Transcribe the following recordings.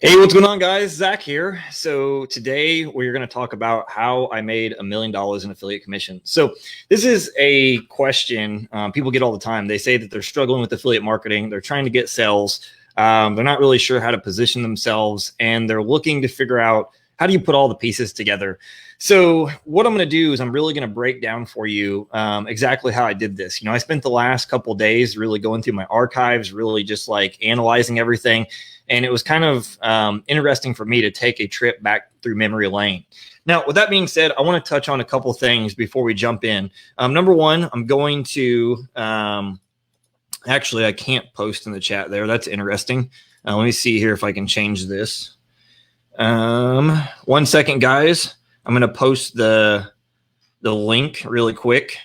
Hey, what's going on, guys? Zach here. So today we're going to talk about how I made $1 million in affiliate commission. So this is a question people get all the time. They say that they're struggling with affiliate marketing. They're trying to get sales. They're not really sure how to position themselves, and they're looking to figure out how do you put all the pieces together. So what I'm going to do is I'm really going to break down for you exactly how I did this. I spent the last couple of days really going through my archives, really just like analyzing everything. And it was kind of interesting for me to take a trip back through memory lane. Now, with that being said, I want to touch on a couple things before we jump in. Number one, I'm going to actually, I can't post in the chat there. That's interesting. Let me see here if I can change this. 1 second, guys. I'm going to post the link really quick.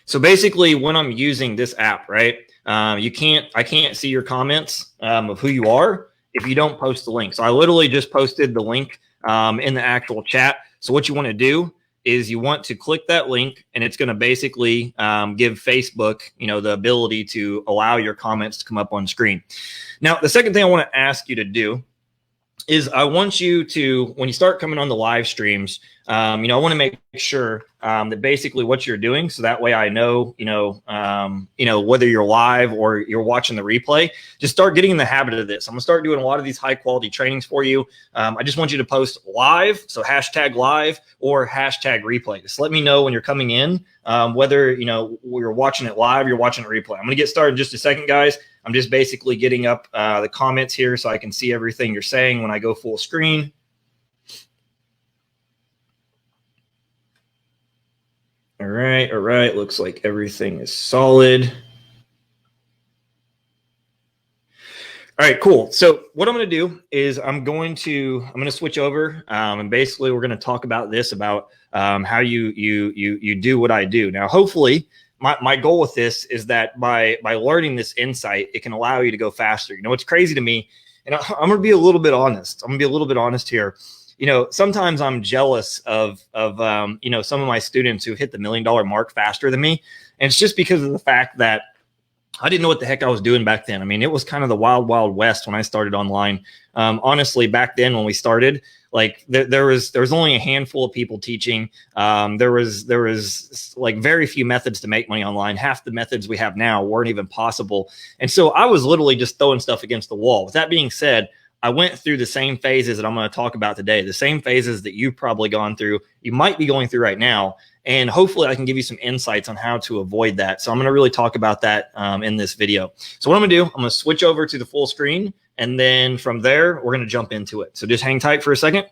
So basically, when I'm using this app, right, I can't see your comments of who you are if you don't post the link. So I literally just posted the link in the actual chat. So what you want to do is you want to click that link, and it's going to basically give Facebook, the ability to allow your comments to come up on screen. Now, the second thing I want to ask you to do is I want you to, when you start coming on the live streams, I want to make sure that basically what you're doing, so that way I know, whether you're live or you're watching the replay, just start getting in the habit of this. I'm gonna start doing a lot of these high quality trainings for you. I just want you to post live, so hashtag live or hashtag replay. Just let me know when you're coming in, whether you're watching it live, you're watching it replay. I'm gonna get started in just a second, guys. I'm just basically getting up the comments here so I can see everything you're saying when I go full screen. All right. Looks like everything is solid. All right, cool. So what I'm going to do is I'm going to switch over, and basically we're going to talk about this, about how you do what I do. Now, hopefully, my goal with this is that by learning this insight, it can allow you to go faster. It's crazy to me, and I'm going to be a little bit honest. I'm going to be a little bit honest here. Sometimes I'm jealous of some of my students who hit the $1 million mark faster than me, and it's just because of the fact that I didn't know what the heck I was doing back then. I mean, it was kind of the wild, wild west when I started online. Honestly, back then when we started, like there was only a handful of people teaching. There was like very few methods to make money online. Half the methods we have now weren't even possible. And so I was literally just throwing stuff against the wall. With that being said, I went through the same phases that I'm going to talk about today, the same phases that you've probably gone through, you might be going through right now. And hopefully I can give you some insights on how to avoid that. So I'm going to really talk about that in this video. So what I'm going to do, I'm going to switch over to the full screen. And then from there, we're going to jump into it. So just hang tight for a second.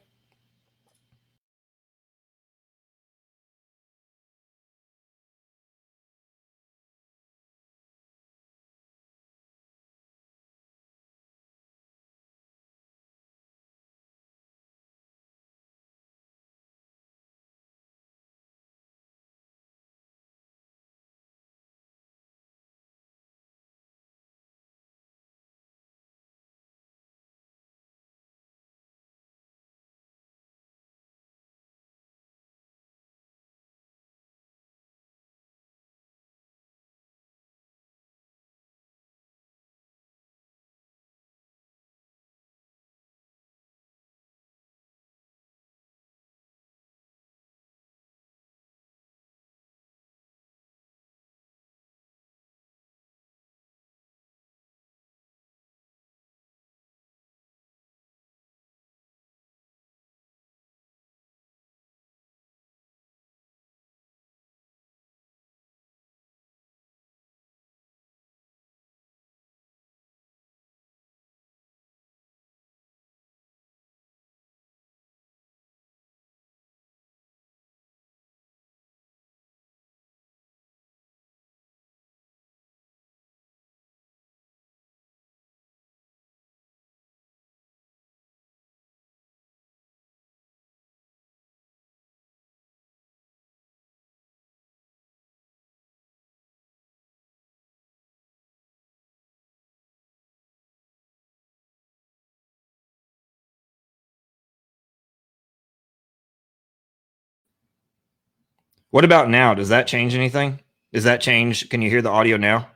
What about now? Does that change anything? Does that change? Can you hear the audio now?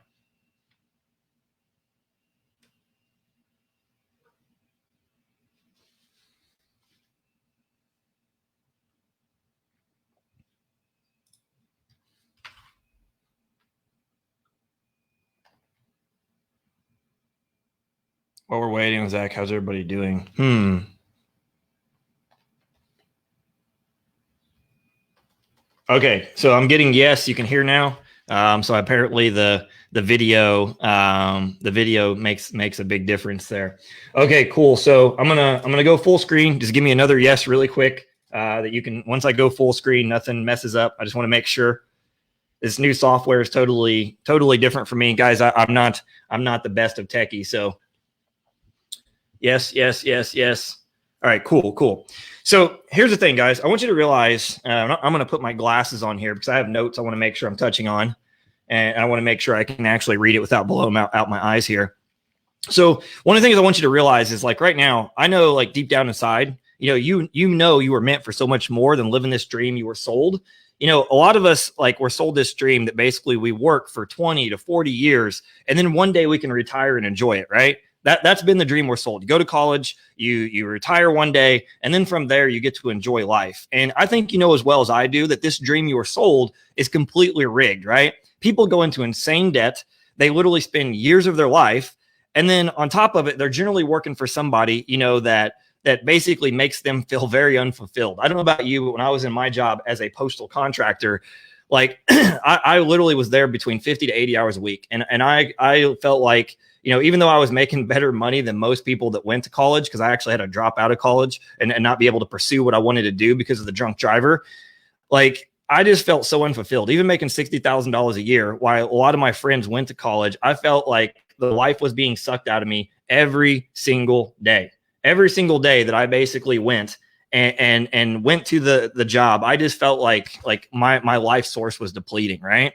While we're waiting, Zach, how's everybody doing? Okay, so I'm getting yes. You can hear now. So apparently the video makes a big difference there. Okay, cool. So I'm gonna go full screen. Just give me another yes really quick. That you can, once I go full screen, nothing messes up. I just want to make sure this new software is totally different for me, guys. I'm not the best of techies. So yes. All right, cool. So here's the thing, guys. I want you to realize I'm going to put my glasses on here because I have notes I want to make sure I'm touching on, and I want to make sure I can actually read it without blowing out my eyes here. So one of the things I want you to realize is, like, right now, I know, like, deep down inside, you know you were meant for so much more than living this dream you were sold. A lot of us, like, we're sold this dream that basically we work for 20 to 40 years, and then one day we can retire and enjoy it, right? That's been the dream we're sold. You go to college, you retire one day, and then from there you get to enjoy life. And I think you know as well as I do that this dream you were sold is completely rigged, right? People go into insane debt. They literally spend years of their life, and then on top of it, they're generally working for somebody, that basically makes them feel very unfulfilled. I don't know about you, but when I was in my job as a postal contractor, like I literally was there between 50 to 80 hours a week. And I felt like, even though I was making better money than most people that went to college, because I actually had to drop out of college and not be able to pursue what I wanted to do because of the drunk driver, like I just felt so unfulfilled. Even making $60,000 a year, while a lot of my friends went to college, I felt like the life was being sucked out of me every single day. Every single day that I basically went and went to the job, I just felt like my life source was depleting, right?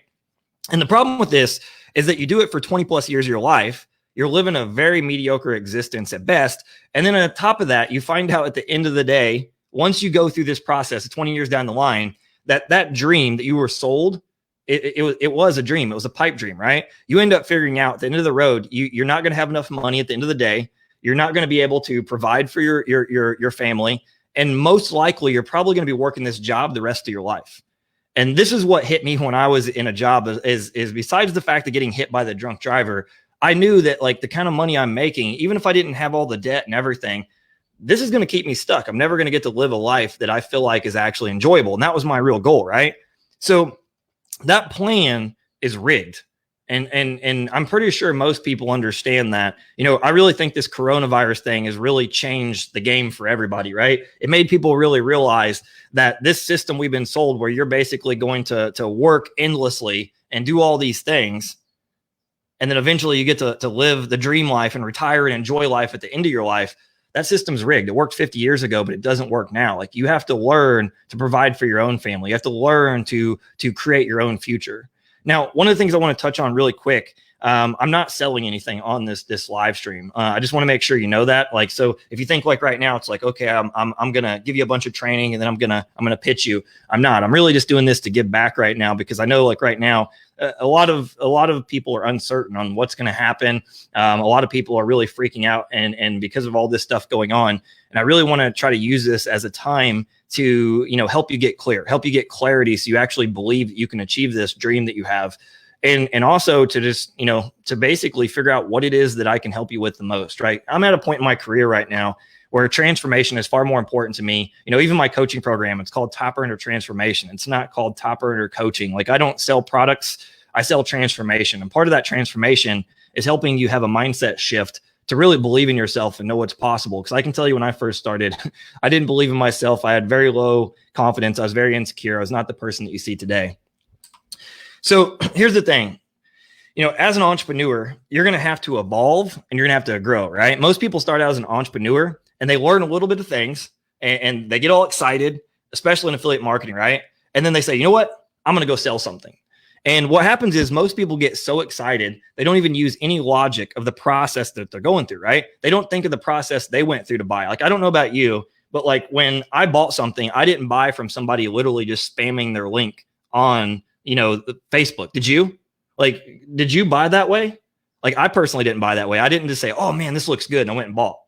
And the problem with this is that you do it for 20 plus years of your life. You're living a very mediocre existence at best. And then on top of that, you find out at the end of the day, once you go through this process 20 years down the line, that dream that you were sold, it was a dream. It was a pipe dream, right? You end up figuring out at the end of the road, you're not going to have enough money at the end of the day. You're not going to be able to provide for your family. And most likely, you're probably going to be working this job the rest of your life. And this is what hit me when I was in a job is besides the fact of getting hit by the drunk driver, I knew that, like, the kind of money I'm making, even if I didn't have all the debt and everything, this is going to keep me stuck. I'm never going to get to live a life that I feel like is actually enjoyable. And that was my real goal, right? So that plan is rigged. And I'm pretty sure most people understand that. I really think this coronavirus thing has really changed the game for everybody, right? It made people really realize that this system we've been sold, where you're basically going to work endlessly and do all these things, and then eventually you get to live the dream life and retire and enjoy life at the end of your life. That system's rigged. It worked 50 years ago, but it doesn't work now. Like, you have to learn to provide for your own family. You have to learn to create your own future. Now, one of the things I want to touch on really quick, I'm not selling anything on this live stream. I just want to make sure you know that. Like, so if you think, like, right now it's like, okay, I'm gonna give you a bunch of training and then I'm gonna pitch you. I'm not. I'm really just doing this to give back right now, because I know, like, right now, a lot of people are uncertain on what's going to happen. A lot of people are really freaking out, and because of all this stuff going on. And I really want to try to use this as a time to, help you get clear, help you get clarity, so you actually believe that you can achieve this dream that you have. And also to just, to basically figure out what it is that I can help you with the most, right? I'm at a point in my career right now where transformation is far more important to me. Even my coaching program, it's called Top Earner Transformation. It's not called Top Earner Coaching. Like, I don't sell products, I sell transformation. And part of that transformation is helping you have a mindset shift to really believe in yourself and know what's possible. Because I can tell you, when I first started, I didn't believe in myself. I had very low confidence. I was very insecure. I was not the person that you see today. So here's the thing. As an entrepreneur, you're going to have to evolve and you're going to have to grow, right? Most people start out as an entrepreneur and they learn a little bit of things and they get all excited, especially in affiliate marketing, right? And then they say, you know what? I'm going to go sell something. And what happens is most people get so excited, they don't even use any logic of the process that they're going through, right? They don't think of the process they went through to buy. Like, I don't know about you, but, like, when I bought something, I didn't buy from somebody literally just spamming their link on, Facebook. Did you? Like, did you buy that way? Like, I personally didn't buy that way. I didn't just say, oh man, this looks good, and I went and bought.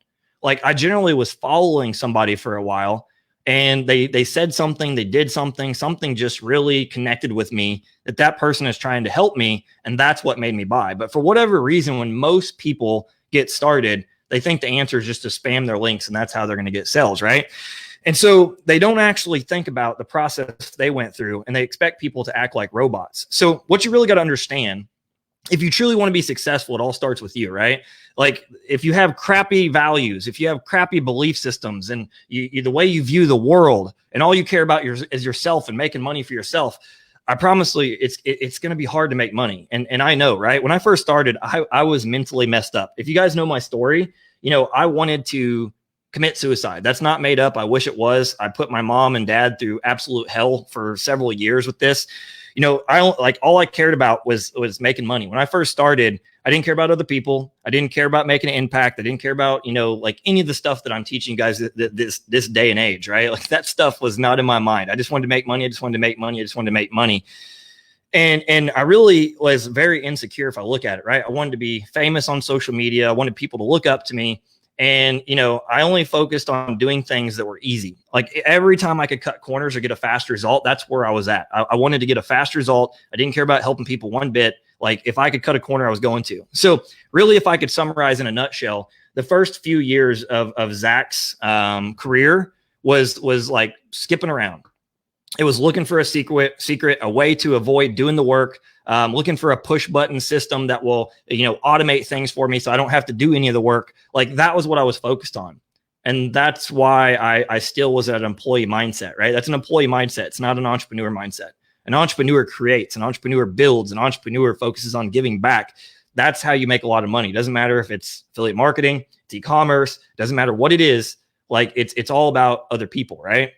Like, I generally was following somebody for a while, and they said something, they did something just really connected with me, that person is trying to help me, and that's what made me buy. But for whatever reason, when most people get started, They think the answer is just to spam their links and that's how they're going to get sales, right? And so they don't actually think about the process they went through, and they expect people to act like robots. So what you really got to understand, if you truly want to be successful, it all starts with you, right? Like if you have crappy values, if you have crappy belief systems, and the way you view the world, and all you care about is yourself and making money for yourself, I promise you, it's going to be hard to make money. And I know, right? When I first started, I was mentally messed up. If you guys know my story, I wanted to commit suicide. That's not made up. I wish it was. I put my mom and dad through absolute hell for several years with this. All I cared about was making money. When I first started, I didn't care about other people. I didn't care about making an impact. I didn't care about, any of the stuff that I'm teaching you guys this day and age, right? Like that stuff was not in my mind. I just wanted to make money. I just wanted to make money. And I really was very insecure if I look at it, right? I wanted to be famous on social media. I wanted people to look up to me. And, I only focused on doing things that were easy. Like every time I could cut corners or get a fast result, that's where I was at. I wanted to get a fast result. I didn't care about helping people one bit. Like if I could cut a corner, I was going to. So really, if I could summarize in a nutshell, the first few years of Zach's career was like skipping around. It was looking for a secret, a way to avoid doing the work, looking for a push button system that will, automate things for me so I don't have to do any of the work. Like that was what I was focused on. And that's why I still was at an employee mindset, right? That's an employee mindset. It's not an entrepreneur mindset. An entrepreneur creates, an entrepreneur builds, an entrepreneur focuses on giving back. That's how you make a lot of money. It doesn't matter if it's affiliate marketing, it's e-commerce, doesn't matter what it is. Like it's all about other people, right?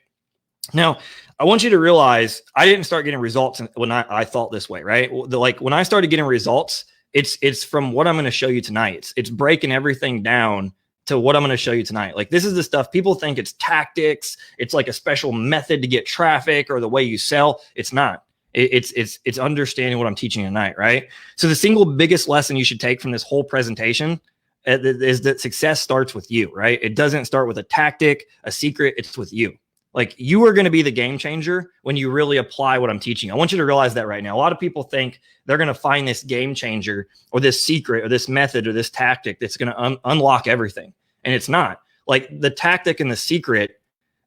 Now, I want you to realize I didn't start getting results when I thought this way, right? Like when I started getting results, it's from what I'm going to show you tonight. It's breaking everything down to what I'm going to show you tonight. Like this is the stuff people think it's tactics. It's like a special method to get traffic or the way you sell. It's not. It's understanding what I'm teaching tonight, right? So the single biggest lesson you should take from this whole presentation is that success starts with you, right? It doesn't start with a tactic, a secret. It's with you. Like you are going to be the game changer when you really apply what I'm teaching. I want you to realize that right now. A lot of people think they're going to find this game changer or this secret or this method or this tactic that's going to unlock everything. And it's not. Like the tactic and the secret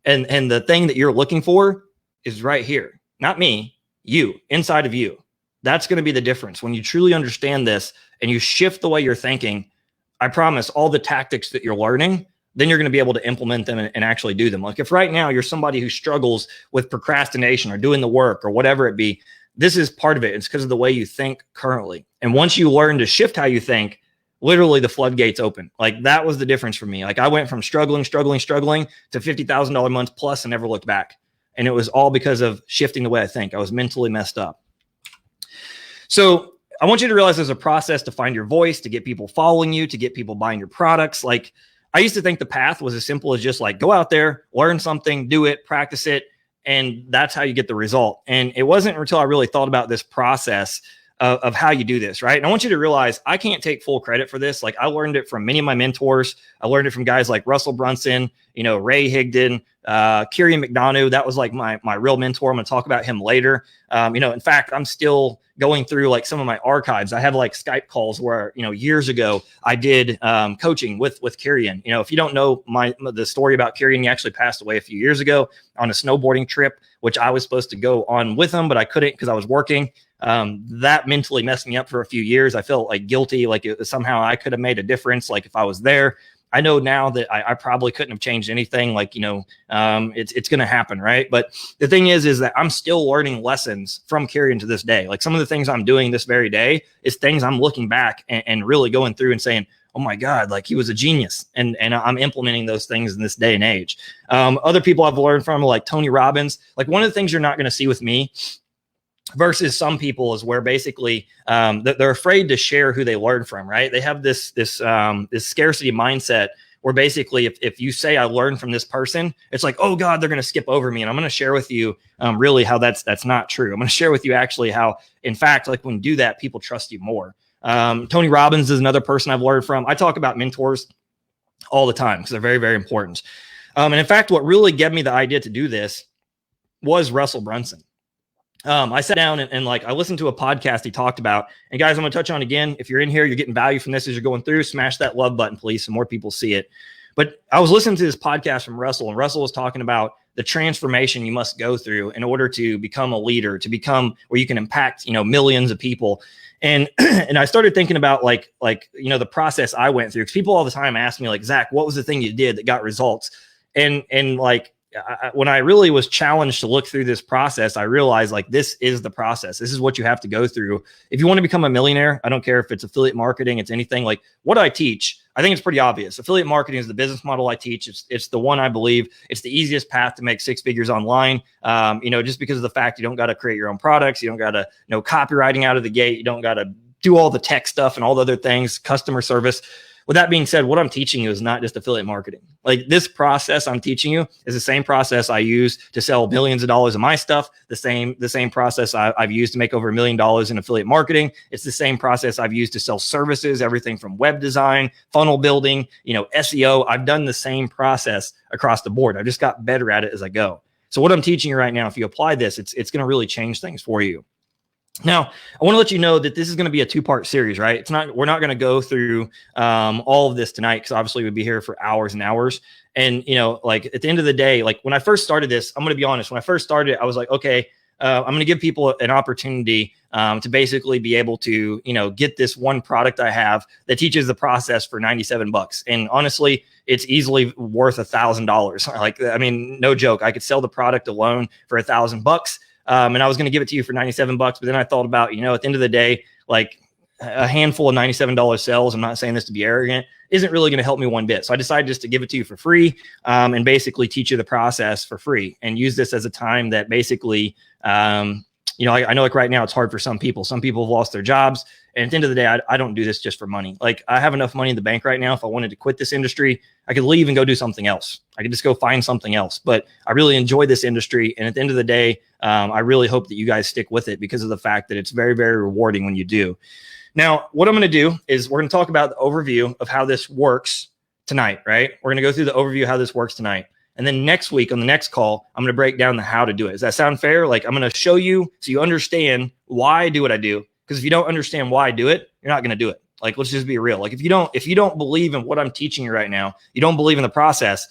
and the thing that you're looking for is right here. Not me, you, inside of you. That's going to be the difference. When you truly understand this and you shift the way you're thinking, I promise all the tactics that you're learning, then you're going to be able to implement them and actually do them. Like if right now you're somebody who struggles with procrastination or doing the work or whatever it be, this is part of it. It's because of the way you think currently. And once you learn to shift how you think, literally the floodgates open. Like that was the difference for me. Like I went from struggling to $50,000 a month plus and never looked back. And it was all because of shifting the way I think. I was mentally messed up. So I want you to realize there's a process to find your voice, to get people following you, to get people buying your products. Like I used to think the path was as simple as just like go out there, learn something, do it, practice it, and that's how you get the result. And it wasn't until I really thought about this process of how you do this, right? And I want you to realize I can't take full credit for this. Like I learned it from many of my mentors. I learned it from guys like Russell Brunson, Ray Higdon, Kieran McDonough. That was like my real mentor. I'm going to talk about him later. In fact, I'm still going through like some of my archives. I have like Skype calls where, years ago I did coaching with Kieran. If you don't know the story about Kieran, he actually passed away a few years ago on a snowboarding trip, which I was supposed to go on with him, but I couldn't because I was working. That mentally messed me up for a few years. I felt like guilty, like somehow I could have made a difference. Like if I was there, I know now that I probably couldn't have changed anything. Like, it's going to happen. Right. But the thing is that I'm still learning lessons from Kieran to this day. Like some of the things I'm doing this very day is things I'm looking back and really going through and saying, oh my God, like he was a genius. And I'm implementing those things in this day and age. Other people I've learned from like Tony Robbins. Like one of the things you're not going to see with me versus some people is where basically they're afraid to share who they learn from, right? They have this scarcity mindset where basically if you say I learned from this person, it's like, oh God, they're going to skip over me. And I'm going to share with you really how that's not true. I'm going to share with you actually how, in fact, like when you do that, people trust you more. Tony Robbins is another person I've learned from. I talk about mentors all the time because they're very, very important. And in fact, what really gave me the idea to do this was Russell Brunson. I sat down and like I listened to a podcast he talked about. And guys, I'm going to touch on again. If you're in here, you're getting value from this as you're going through, smash that love button, please, so more people see it. But I was listening to this podcast from Russell, and Russell was talking about the transformation you must go through in order to become a leader, to become where you can impact, millions of people. And and I started thinking about like the process I went through, because people all the time ask me like, Zach, what was the thing you did that got results? And like when I really was challenged to look through this process, I realized like this is the process. This is what you have to go through if you want to become a millionaire. I don't care if it's affiliate marketing, it's anything. Like what I teach, I think it's pretty obvious. Affiliate marketing is the business model I teach. It's the one I believe it's the easiest path to make 6 figures online. Just because of the fact you don't got to create your own products, you don't got to know copywriting out of the gate, you don't got to do all the tech stuff and all the other things, customer service. With that being said, what I'm teaching you is not just affiliate marketing. Like this process I'm teaching you is the same process I use to sell millions of dollars of my stuff. The same process I've used to make over $1 million in affiliate marketing. It's the same process I've used to sell services, everything from web design, funnel building, SEO. I've done the same process across the board. I've just got better at it as I go. So what I'm teaching you right now, if you apply this, it's going to really change things for you. Now, I want to let you know that this is going to be a 2-part series, right? We're not going to go through all of this tonight, because obviously we'd be here for hours and hours. And, like at the end of the day, like when I first started this, I'm going to be honest. When I first started, I was like, okay, I'm going to give people an opportunity to basically be able to, get this one product I have that teaches the process for $97. And honestly, it's easily worth $1,000. Like, I mean, no joke. I could sell the product alone for $1,000. And I was going to give it to you for $97, but then I thought about, at the end of the day, like a handful of $97 sales, I'm not saying this to be arrogant, isn't really going to help me one bit. So I decided just to give it to you for free, and basically teach you the process for free, and use this as a time that basically, I know like right now it's hard for some people. Some people have lost their jobs. And at the end of the day, I don't do this just for money. Like I have enough money in the bank right now. If I wanted to quit this industry, I could leave and go do something else. I could just go find something else. But I really enjoy this industry. And at the end of the day, I really hope that you guys stick with it, because of the fact that it's very, very rewarding when you do. Now, what I'm going to do is we're going to talk about the overview of how this works tonight, right? We're going to go through the overview of how this works tonight. And then next week on the next call, I'm going to break down the how to do it. Does that sound fair? Like I'm going to show you so you understand why I do what I do. Because if you don't understand why I do it, you're not going to do it. Like, let's just be real. Like if you don't believe in what I'm teaching you right now, you don't believe in the process,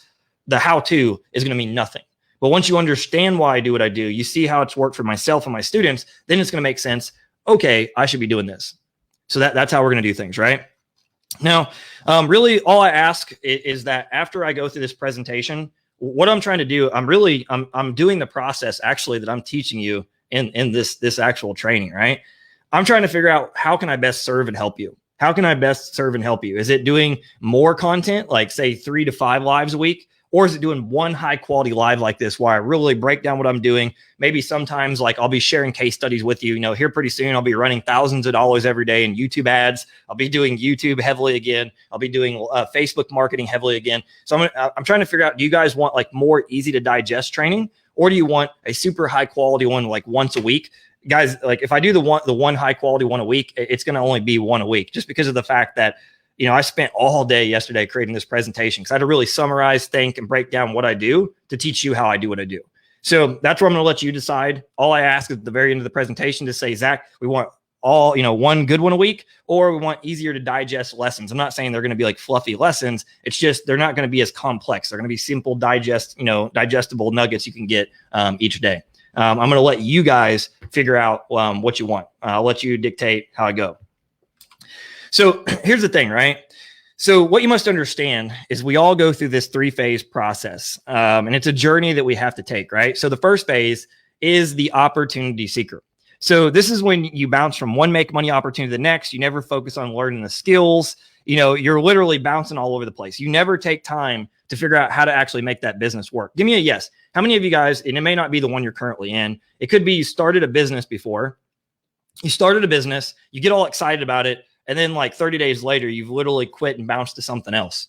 the how-to is going to mean nothing. But once you understand why I do what I do, you see how it's worked for myself and my students, then it's going to make sense. Okay, I should be doing this. So that's how we're going to do things, right? Now, really all I ask is that after I go through this presentation, what I'm trying to do, I'm doing the process actually that I'm teaching you in this actual training, right? I'm trying to figure out how can I best serve and help you? How can I best serve and help you? Is it doing more content, like say 3 to 5 lives a week? Or is it doing one high quality live like this where I really break down what I'm doing? Maybe sometimes like I'll be sharing case studies with you. Here pretty soon I'll be running thousands of dollars every day in YouTube ads. I'll be doing YouTube heavily again. I'll be doing Facebook marketing heavily again. So I'm trying to figure out, do you guys want like more easy to digest training, or do you want a super high quality one like once a week? Guys, like if I do the one high quality one a week, it's going to only be one a week, just because of the fact that I spent all day yesterday creating this presentation because I had to really summarize, think, and break down what I do to teach you how I do what I do. So that's where I'm going to let you decide. All I ask is at the very end of the presentation to say, Zach, we want all, one good one a week, or we want easier to digest lessons. I'm not saying they're going to be like fluffy lessons. It's just, they're not going to be as complex. They're going to be simple, digestible nuggets you can get each day. I'm going to let you guys figure out what you want. I'll let you dictate how I go. So here's the thing, right? So what you must understand is we all go through this 3-phase process, and it's a journey that we have to take, right? So the first phase is the opportunity seeker. So this is when you bounce from one make money opportunity to the next. You never focus on learning the skills. You're literally bouncing all over the place. You never take time to figure out how to actually make that business work. Give me a yes. How many of you guys, and it may not be the one you're currently in, it could be you started a business before. You started a business, you get all excited about it, and then like 30 days later, you've literally quit and bounced to something else.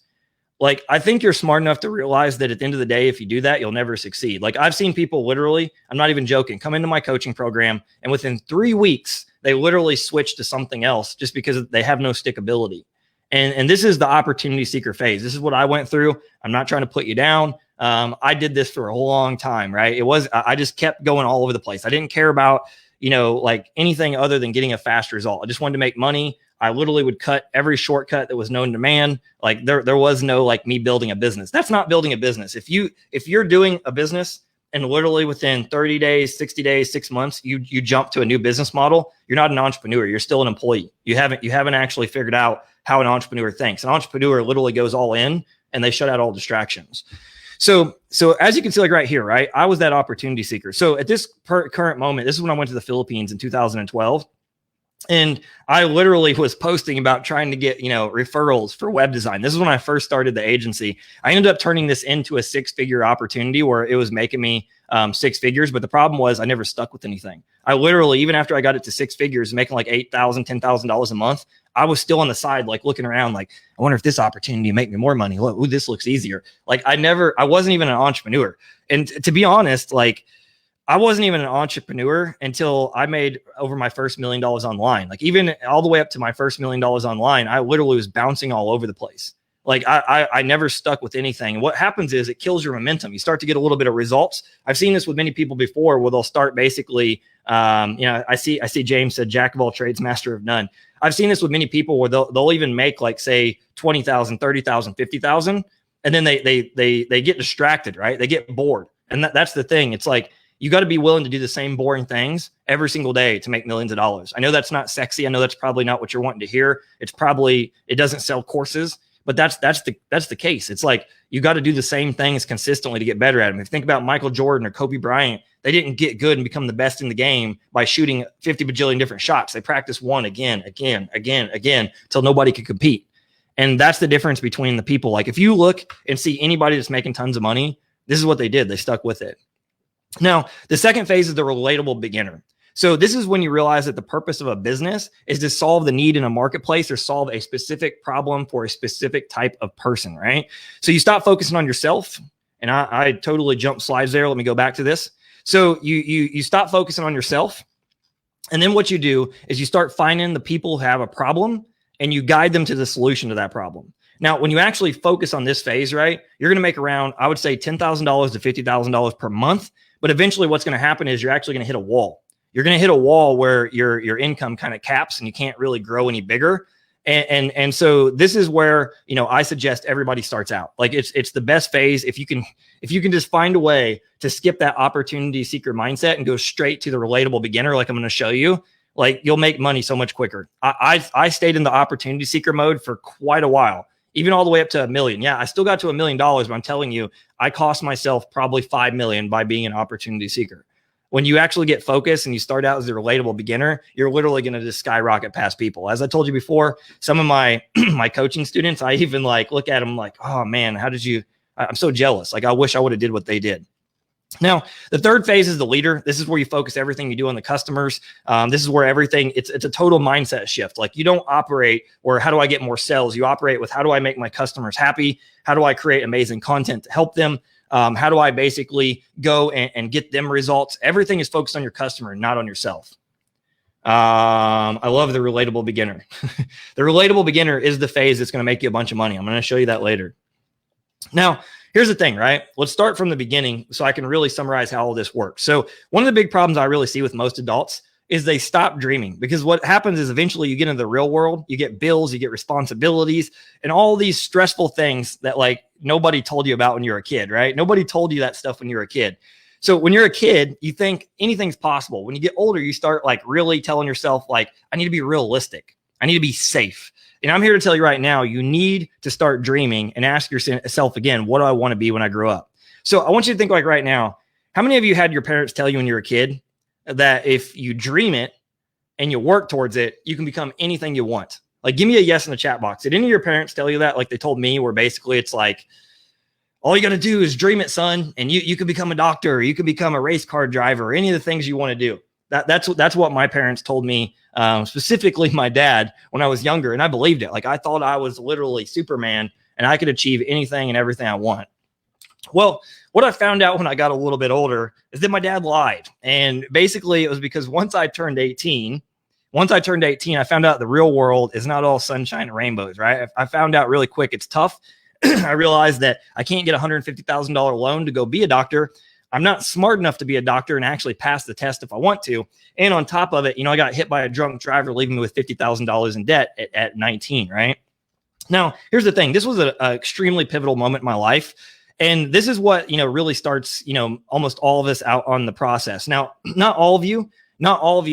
Like, I think you're smart enough to realize that at the end of the day, if you do that, you'll never succeed. Like I've seen people literally, I'm not even joking, come into my coaching program, and within 3 weeks, they literally switch to something else just because they have no stickability. And this is the opportunity seeker phase. This is what I went through. I'm not trying to put you down. I did this for a long time, right? I just kept going all over the place. I didn't care about, like anything other than getting a fast result. I just wanted to make money. I literally would cut every shortcut that was known to man. Like there was no like me building a business. That's not building a business. If you're doing a business and literally within 30 days, 60 days, 6 months, you jump to a new business model, you're not an entrepreneur. You're still an employee. You haven't actually figured out how an entrepreneur thinks. An entrepreneur literally goes all in and they shut out all distractions. So as you can see, like right here, right, I was that opportunity seeker. So at this current moment, this is when I went to the Philippines in 2012. And I literally was posting about trying to get, referrals for web design. This is when I first started the agency. I ended up turning this into a 6-figure opportunity where it was making me 6 figures. But the problem was I never stuck with anything. I literally, even after I got it to 6 figures, making like $8,000, $10,000 a month, I was still on the side, like looking around, like, I wonder if this opportunity make me more money. Look, ooh, this looks easier. Like I wasn't even an entrepreneur. And to be honest, like, I wasn't even an entrepreneur until I made over my first $1 million online. Like even all the way up to my first $1 million online, I literally was bouncing all over the place. Like I never stuck with anything. And what happens is it kills your momentum. You start to get a little bit of results. I've seen this with many people before where they'll start basically, I see James said, jack of all trades, master of none. I've seen this with many people where they'll even make like say 20,000, 30,000, 50,000. And then they get distracted, right? They get bored. And that's the thing. It's like, you got to be willing to do the same boring things every single day to make millions of dollars. I know that's not sexy. I know that's probably not what you're wanting to hear. It doesn't sell courses, but that's the case. It's like, you got to do the same things consistently to get better at them. If you think about Michael Jordan or Kobe Bryant, they didn't get good and become the best in the game by shooting 50 bajillion different shots. They practiced one again, until nobody could compete. And that's the difference between the people. Like if you look and see anybody that's making tons of money, this is what they did. They stuck with it. Now, the second phase is the relatable beginner. So this is when you realize that the purpose of a business is to solve the need in a marketplace or solve a specific problem for a specific type of person, right? So you stop focusing on yourself. And I totally jumped slides there. Let me go back to this. So you stop focusing on yourself. And then what you do is you start finding the people who have a problem and you guide them to the solution to that problem. Now, when you actually focus on this phase, right, you're going to make around, I would say $10,000 to $50,000 per month. But eventually what's going to happen is you're actually going to hit a wall. You're going to hit a wall where your income kind of caps and you can't really grow any bigger. And so this is where, I suggest everybody starts out. Like it's the best phase. If you can just find a way to skip that opportunity seeker mindset and go straight to the relatable beginner, like I'm going to show you, like you'll make money so much quicker. I stayed in the opportunity seeker mode for quite a while, even all the way up to $1 million. Yeah, I still got to $1 million, but I'm telling you, I cost myself probably 5 million by being an opportunity seeker. When you actually get focused and you start out as a relatable beginner, you're literally going to just skyrocket past people. As I told you before, some of my my coaching students, I even like look at them like, oh man, I'm so jealous. Like I wish I would have did what they did. Now, the third phase is the leader. This is where you focus everything you do on the customers. This is where everything, it's a total mindset shift. Like you don't operate or how do I get more sales? You operate with how do I make my customers happy? How do I create amazing content to help them? How do I basically go and get them results? Everything is focused on your customer, not on yourself. I love the relatable beginner. The relatable beginner is the phase that's going to make you a bunch of money. I'm going to show you that later. Now, here's the thing, right? Let's start from the beginning so I can really summarize how all this works. So one of the big problems I really see with most adults is they stop dreaming, because what happens is eventually you get into the real world, you get bills, you get responsibilities, and all these stressful things that like nobody told you about when you were a kid, right? Nobody told you that stuff when you were a kid. So when you're a kid, you think anything's possible. When you get older, you start like really telling yourself like, I need to be realistic. I need to be safe. And I'm here to tell you right now, you need to start dreaming and ask yourself again, what do I want to be when I grow up? So I want you to think like right now, how many of you had your parents tell you when you were a kid that if you dream it and you work towards it, you can become anything you want? Like, give me a yes in the chat box. Did any of your parents tell you that? Like they told me, where basically it's like, all you got to do is dream it, son. And you can become a doctor, or you can become a race car driver, or any of the things you want to do. That's what my parents told me, specifically my dad, when I was younger. And I believed it. Like I thought I was literally Superman and I could achieve anything and everything I want. Well, what I found out when I got a little bit older is that my dad lied. And basically it was because once I turned 18, I found out the real world is not all sunshine and rainbows, right? I found out really quick it's tough. I realized that I can't get a $150,000 loan to go be a doctor. I'm not smart enough to be a doctor and actually pass the test if I want to. And on top of it, I got hit by a drunk driver, leaving me with $50,000 in debt at 19, right? Now, here's the thing. This was an extremely pivotal moment in my life. And this is what, really starts, almost all of us out on the process. Now, not all of you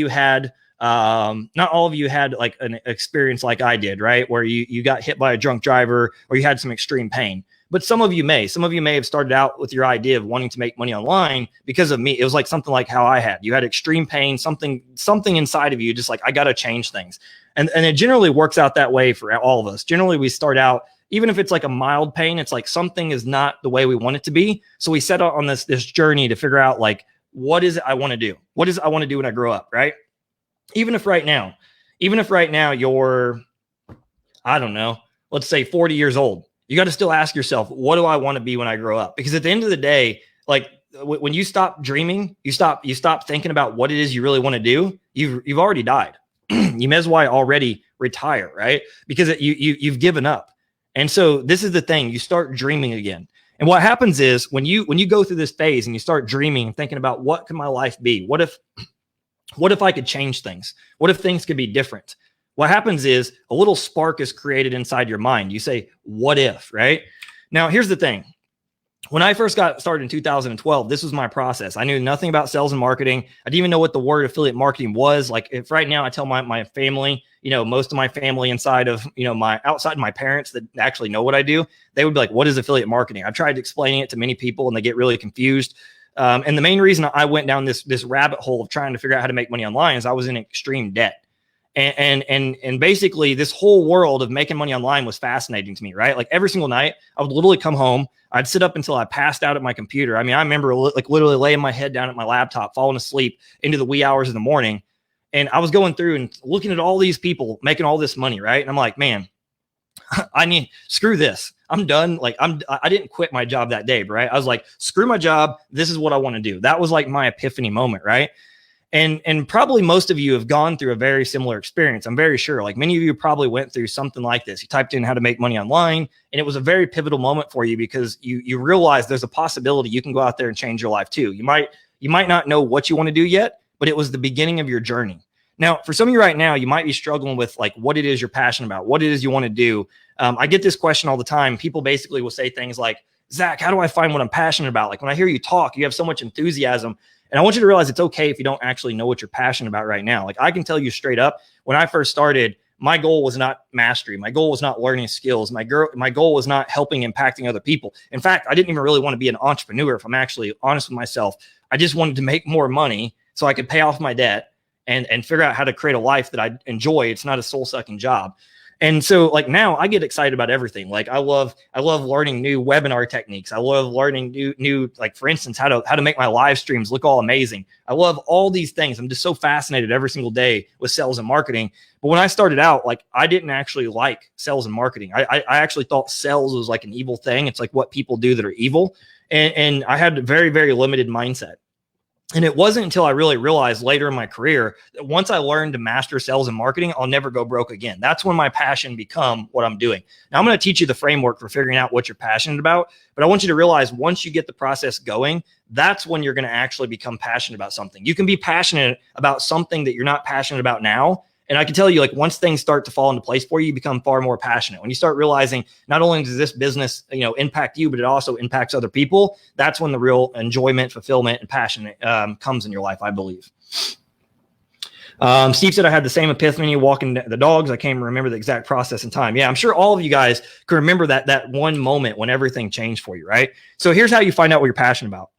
had like an experience like I did, right? Where you got hit by a drunk driver or you had some extreme pain. But some of you may have started out with your idea of wanting to make money online because of me. It was like something like how I had. You had extreme pain, something inside of you, just like, I got to change things. And it generally works out that way for all of us. Generally, we start out, even if it's like a mild pain, it's like something is not the way we want it to be. So we set out on this journey to figure out, like, what is it I want to do? What is it I want to do when I grow up, right? Even if right now you're, I don't know, let's say 40 years old, you got to still ask yourself, what do I want to be when I grow up? Because at the end of the day, like when you stop dreaming, you stop thinking about what it is you really want to do. You've already died. You may as well already retire, right? Because you've given up. And so this is the thing, you start dreaming again. And what happens is when you go through this phase and you start dreaming and thinking about what can my life be? What if I could change things? What if things could be different? What happens is a little spark is created inside your mind. You say, what if, right? Now, here's the thing. When I first got started in 2012, this was my process. I knew nothing about sales and marketing. I didn't even know what the word affiliate marketing was. Like, if right now I tell my family, most of my family outside of my parents that actually know what I do, they would be like, what is affiliate marketing? I tried explaining it to many people and they get really confused. And the main reason I went down this rabbit hole of trying to figure out how to make money online is I was in extreme debt. And basically this whole world of making money online was fascinating to me, right? Like every single night I would literally come home. I'd sit up until I passed out at my computer. I mean, I remember like literally laying my head down at my laptop, falling asleep into the wee hours of the morning. And I was going through and looking at all these people making all this money, right? And I'm like, man, screw this. I'm done. Like I didn't quit my job that day, right? I was like, screw my job. This is what I want to do. That was like my epiphany moment, right? And probably most of you have gone through a very similar experience. I'm very sure, like many of you probably went through something like this. You typed in how to make money online, and it was a very pivotal moment for you because you realize there's a possibility you can go out there and change your life too. You might not know what you want to do yet, but it was the beginning of your journey. Now, for some of you right now, you might be struggling with like what it is you're passionate about, what it is you want to do. I get this question all the time. People basically will say things like, Zach, how do I find what I'm passionate about? Like when I hear you talk, you have so much enthusiasm. And I want you to realize it's okay if you don't actually know what you're passionate about right now. Like I can tell you straight up, when I first started, my goal was not mastery. My goal was not learning skills. My goal was not helping, impacting other people. In fact, I didn't even really want to be an entrepreneur. If I'm actually honest with myself, I just wanted to make more money so I could pay off my debt and figure out how to create a life that I enjoy. It's not a soul sucking job. And so like now I get excited about everything. Like I love learning new webinar techniques. I love learning new, like for instance, how to make my live streams look all amazing. I love all these things. I'm just so fascinated every single day with sales and marketing. But when I started out, like I didn't actually like sales and marketing. I actually thought sales was like an evil thing. It's like what people do that are evil. And I had a very, very limited mindset. And it wasn't until I really realized later in my career that once I learned to master sales and marketing, I'll never go broke again. That's when my passion become what I'm doing. Now I'm going to teach you the framework for figuring out what you're passionate about. But I want you to realize once you get the process going, that's when you're going to actually become passionate about something. You can be passionate about something that you're not passionate about now. And I can tell you, like, once things start to fall into place for you, you become far more passionate. When you start realizing not only does this business, impact you, but it also impacts other people, that's when the real enjoyment, fulfillment, and passion comes in your life, I believe. Steve said I had the same epiphany walking the dogs. I can't remember the exact process and time. Yeah, I'm sure all of you guys can remember that one moment when everything changed for you, right? So here's how you find out what you're passionate about.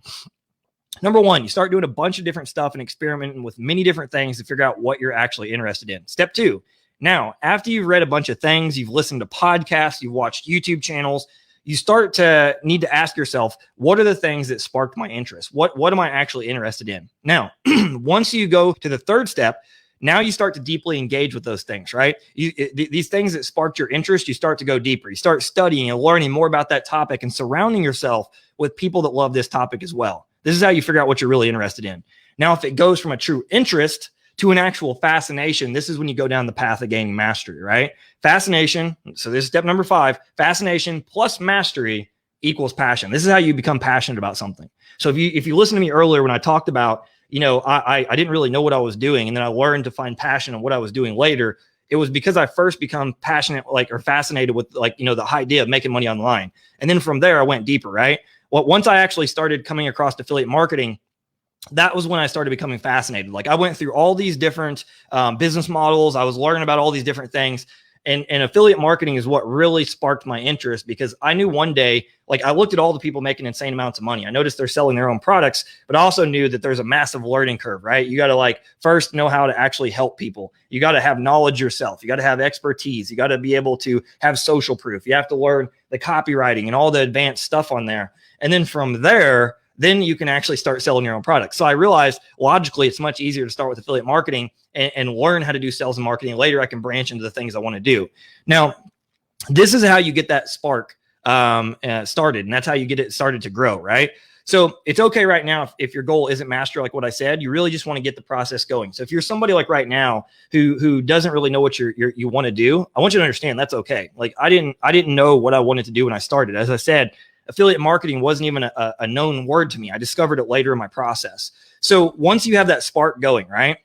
Number one, you start doing a bunch of different stuff and experimenting with many different things to figure out what you're actually interested in. Step two, now, after you've read a bunch of things, you've listened to podcasts, you've watched YouTube channels, you start to need to ask yourself, what are the things that sparked my interest? What am I actually interested in? Now, once you go to the third step, now you start to deeply engage with those things, right? These things that sparked your interest, you start to go deeper. You start studying and learning more about that topic and surrounding yourself with people that love this topic as well. This is how you figure out what you're really interested in. Now, if it goes from a true interest to an actual fascination, this is when you go down the path of gaining mastery, right? Fascination. So this is step number 5. Fascination plus mastery equals passion. This is how you become passionate about something. So if you listen to me earlier when I talked about, I didn't really know what I was doing, and then I learned to find passion in what I was doing later. It was because I first become passionate, or fascinated with the idea of making money online. And then from there, I went deeper, right? Well, once I actually started coming across affiliate marketing, that was when I started becoming fascinated. Like I went through all these different business models. I was learning about all these different things. And affiliate marketing is what really sparked my interest, because I knew one day, like I looked at all the people making insane amounts of money. I noticed they're selling their own products, but I also knew that there's a massive learning curve, right? You got to first know how to actually help people. You got to have knowledge yourself. You got to have expertise. You got to be able to have social proof. You have to learn the copywriting and all the advanced stuff on there. And then from there, then you can actually start selling your own products. So I realized logically, it's much easier to start with affiliate marketing and learn how to do sales and marketing. Later, I can branch into the things I want to do. Now, this is how you get that spark started. And that's how you get it started to grow, right? So it's okay right now if your goal isn't master, like what I said. You really just want to get the process going. So if you're somebody like right now who doesn't really know what you want to do, I want you to understand that's okay. Like I didn't know what I wanted to do when I started. As I said, affiliate marketing wasn't even a known word to me. I discovered it later in my process. So once you have that spark going, right?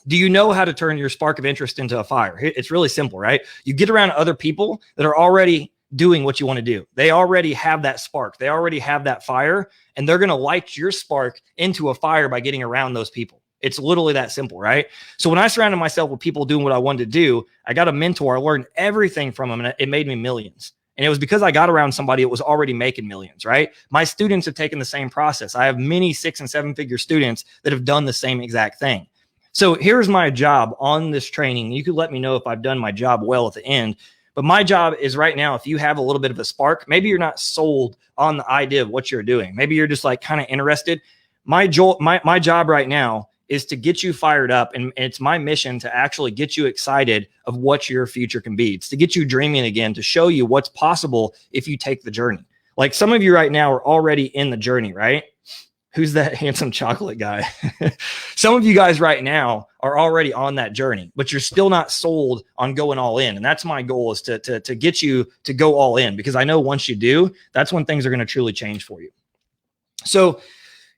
Do you know how to turn your spark of interest into a fire? It's really simple, right? You get around other people that are already doing what you want to do. They already have that spark. They already have that fire, and they're going to light your spark into a fire by getting around those people. It's literally that simple, right? So when I surrounded myself with people doing what I wanted to do, I got a mentor. I learned everything from them, and it made me millions. And it was because I got around somebody that was already making millions, right? My students have taken the same process. I have many 6- and 7-figure students that have done the same exact thing. So here's my job on this training. You could let me know if I've done my job well at the end. But my job is right now, if you have a little bit of a spark, maybe you're not sold on the idea of what you're doing. Maybe you're just kind of interested. My job right now is to get you fired up. And it's my mission to actually get you excited of what your future can be. It's to get you dreaming again, to show you what's possible if you take the journey. Like some of you right now are already in the journey, right? Who's that handsome chocolate guy? Some of you guys right now are already on that journey, but you're still not sold on going all in. And that's my goal, is to get you to go all in, because I know once you do, that's when things are going to truly change for you. So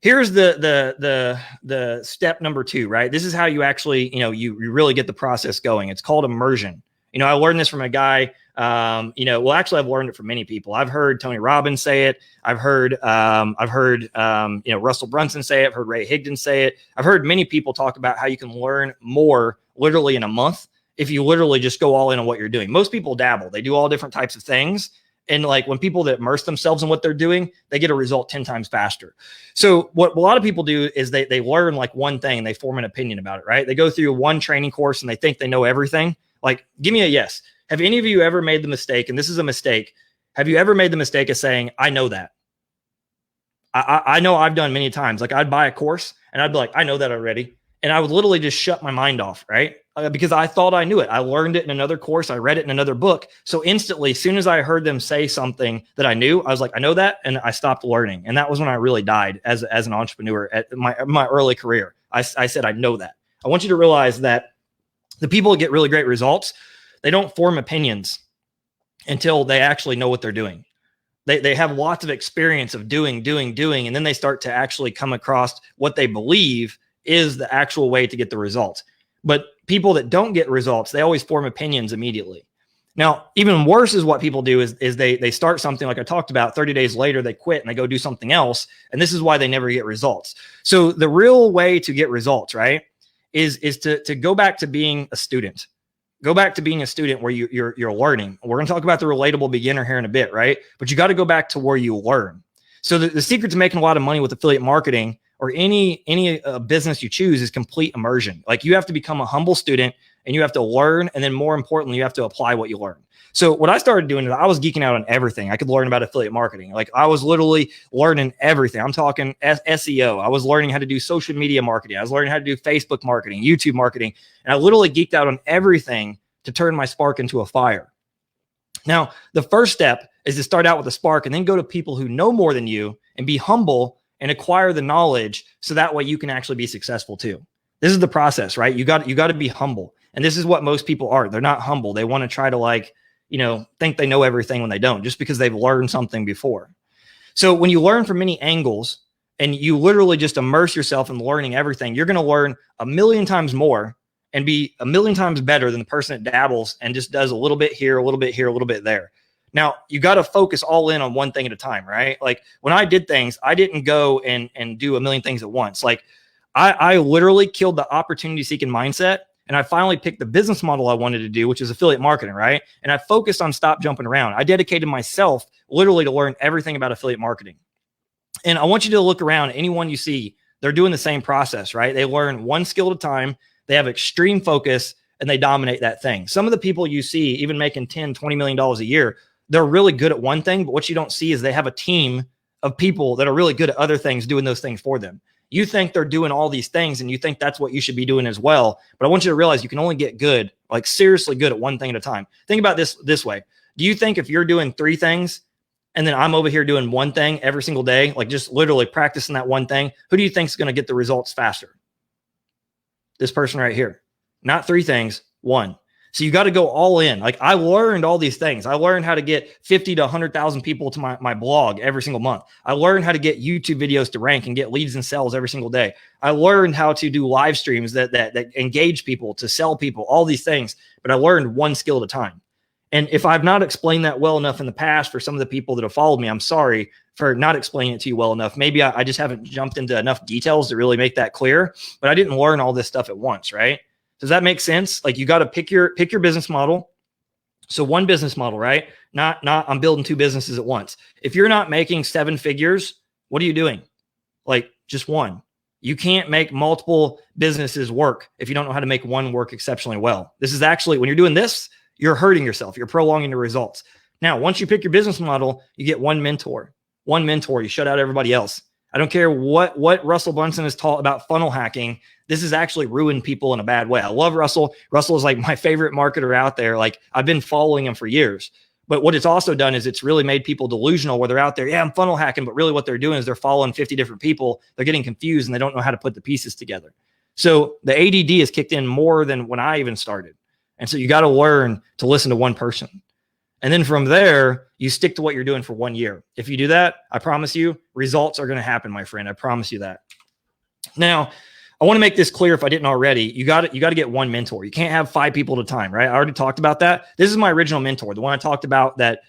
here's the step number 2, right? This is how you actually, you really get the process going. It's called immersion. I learned this from a guy, actually I've learned it from many people. I've heard Tony Robbins say it. I've heard Russell Brunson say it. I've heard Ray Higdon say it. I've heard many people talk about how you can learn more literally in a month if you literally just go all in on what you're doing. Most people dabble. They do all different types of things. And when people that immerse themselves in what they're doing, they get a result 10 times faster. So what a lot of people do is they learn one thing and they form an opinion about it, right? They go through one training course and they think they know everything. Give me a yes. Have any of you ever made the mistake, and this is a mistake, have you ever made the mistake of saying, I know that? I know I've done many times. I'd buy a course and I'd be like, I know that already. And I would literally just shut my mind off, right? Because I thought I knew it. I learned it in another course. I read it in another book. So instantly, as soon as I heard them say something that I knew, I was like, I know that. And I stopped learning. And that was when I really died as an entrepreneur at my early career. I said, I know that. I want you to realize that the people that get really great results, they don't form opinions until they actually know what they're doing. They have lots of experience of doing, and then they start to actually come across what they believe is the actual way to get the results. But people that don't get results, they always form opinions immediately. Now, even worse is what people do is they start something like I talked about. 30 days later, they quit and they go do something else. And this is why they never get results. So the real way to get results, right, is to go back to being a student. Go back to being a student where you're learning. We're going to talk about the relatable beginner here in a bit, right? But you got to go back to where you learn. So the secret to making a lot of money with affiliate marketing or any business you choose is complete immersion. You have to become a humble student and you have to learn. And then more importantly, you have to apply what you learn. So what I started doing is I was geeking out on everything. I could learn about affiliate marketing. I was literally learning everything. I'm talking SEO. I was learning how to do social media marketing. I was learning how to do Facebook marketing, YouTube marketing. And I literally geeked out on everything to turn my spark into a fire. Now, the first step is to start out with a spark and then go to people who know more than you and be humble and acquire the knowledge so that way you can actually be successful too. This is the process, right? You got to be humble. And this is what most people are. They're not humble. They want to try to like, think they know everything when they don't, just because they've learned something before. So when you learn from many angles and you literally just immerse yourself in learning everything, you're going to learn a million times more and be a million times better than the person that dabbles and just does a little bit here, a little bit here, a little bit there. Now, you got to focus all in on one thing at a time, right? Like when I did things, I didn't go and do a million things at once. Like I literally killed the opportunity seeking mindset. And I finally picked the business model I wanted to do, which is affiliate marketing, right? And I focused on stop jumping around. I dedicated myself literally to learn everything about affiliate marketing. And I want you to look around. Anyone you see, they're doing the same process, right? They learn one skill at a time. They have extreme focus and they dominate that thing. Some of the people you see even making $10, $20 million a year, they're really good at one thing, but what you don't see is they have a team of people that are really good at other things doing those things for them. You think they're doing all these things and you think that's what you should be doing as well. But I want you to realize you can only get good, like seriously good at one thing at a time. Think about this way. Do you think if you're doing 3 things and then I'm over here doing one thing every single day, like just literally practicing that one thing, who do you think is going to get the results faster? This person right here. Not 3 things, 1. So you got to go all in. Like I learned all these things. I learned how to get 50 to 100,000 people to my blog every single month. I learned how to get YouTube videos to rank and get leads and sales every single day. I learned how to do live streams that engage people, to sell people, all these things. But I learned one skill at a time. And if I've not explained that well enough in the past for some of the people that have followed me, I'm sorry for not explaining it to you well enough. Maybe I just haven't jumped into enough details to really make that clear, but I didn't learn all this stuff at once, right? Does that make sense? Like you got to pick your business model. So one business model, right? Not I'm building 2 businesses at once. If you're not making 7 figures, what are you doing? Like just one. You can't make multiple businesses work if you don't know how to make one work exceptionally well. This is actually, when you're doing this, you're hurting yourself. You're prolonging the results. Now, once you pick your business model, you get one mentor. You shut out everybody else. I don't care what Russell Brunson has taught about funnel hacking. This has actually ruined people in a bad way. I love Russell. Russell is like my favorite marketer out there. Like I've been following him for years. But what it's also done is it's really made people delusional where they're out there. Yeah, I'm funnel hacking. But really what they're doing is they're following 50 different people. They're getting confused and they don't know how to put the pieces together. So the ADD has kicked in more than when I even started. And so you got to learn to listen to one person. And then from there, you stick to what you're doing for 1 year. If you do that, I promise you, results are going to happen, my friend. I promise you that. Now, I want to make this clear if I didn't already. You got to get one mentor. You can't have 5 people at a time, right? I already talked about that. This is my original mentor, the one I talked about that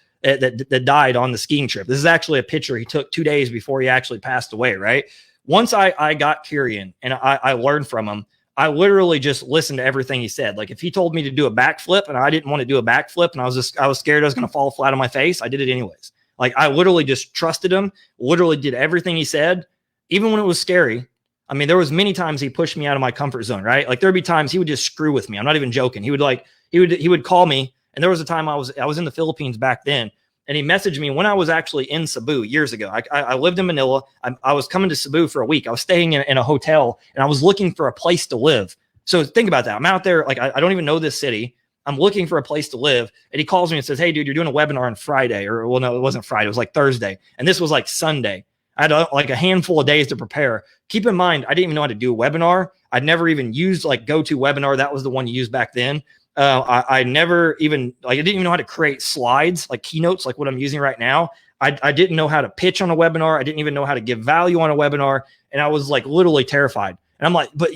died on the skiing trip. This is actually a picture he took 2 days before he actually passed away, right? Once I got Kirian and I learned from him, I literally just listened to everything he said. Like if he told me to do a backflip and I didn't want to do a backflip and I was scared I was going to fall flat on my face, I did it anyways. Like I literally just trusted him, literally did everything he said, even when it was scary. I mean, there was many times he pushed me out of my comfort zone, right? Like there'd be times he would just screw with me. I'm not even joking. He would call me. And there was a time I was in the Philippines back then. And he messaged me when I was actually in Cebu years ago. I lived in Manila. I was coming to Cebu for a week. I was staying in a hotel and I was looking for a place to live. So think about that. I'm out there. Like, I don't even know this city. I'm looking for a place to live. And he calls me and says, hey, dude, you're doing a webinar on Friday. Or, well, no, it wasn't Friday. It was like Thursday. And this was like Sunday. I had like a handful of days to prepare. Keep in mind, I didn't even know how to do a webinar. I'd never even used like GoToWebinar. That was the one you used back then. I never even, like, I didn't even know how to create slides, like keynotes, like what I'm using right now. I didn't know how to pitch on a webinar. I didn't even know how to give value on a webinar. And I was like literally terrified. And I'm like, but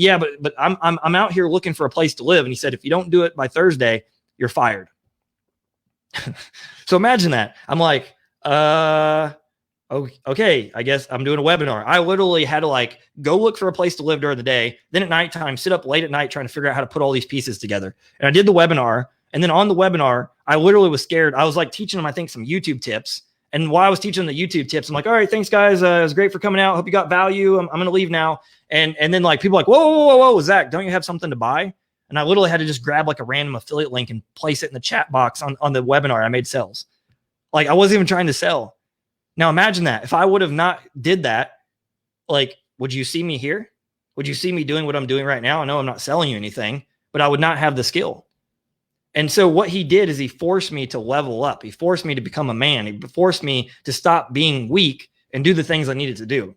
I'm out here looking for a place to live. And he said, if you don't do it by Thursday, you're fired. So imagine that. I'm like, okay, I guess I'm doing a webinar. I literally had to like go look for a place to live during the day. Then at nighttime, sit up late at night trying to figure out how to put all these pieces together. And I did the webinar. And then on the webinar, I literally was scared. I was like teaching them, I think, some YouTube tips. And while I was teaching them the YouTube tips, I'm like, all right, thanks guys. It was great for coming out. Hope you got value. I'm going to leave now. And then like people like, whoa, Zach, don't you have something to buy? And I literally had to just grab like a random affiliate link and place it in the chat box on the webinar. I made sales. Like I wasn't even trying to sell. Now imagine that if I would have not did that, like, would you see me here? Would you see me doing what I'm doing right now? I know I'm not selling you anything, but I would not have the skill. And so what he did is he forced me to level up. He forced me to become a man. He forced me to stop being weak and do the things I needed to do.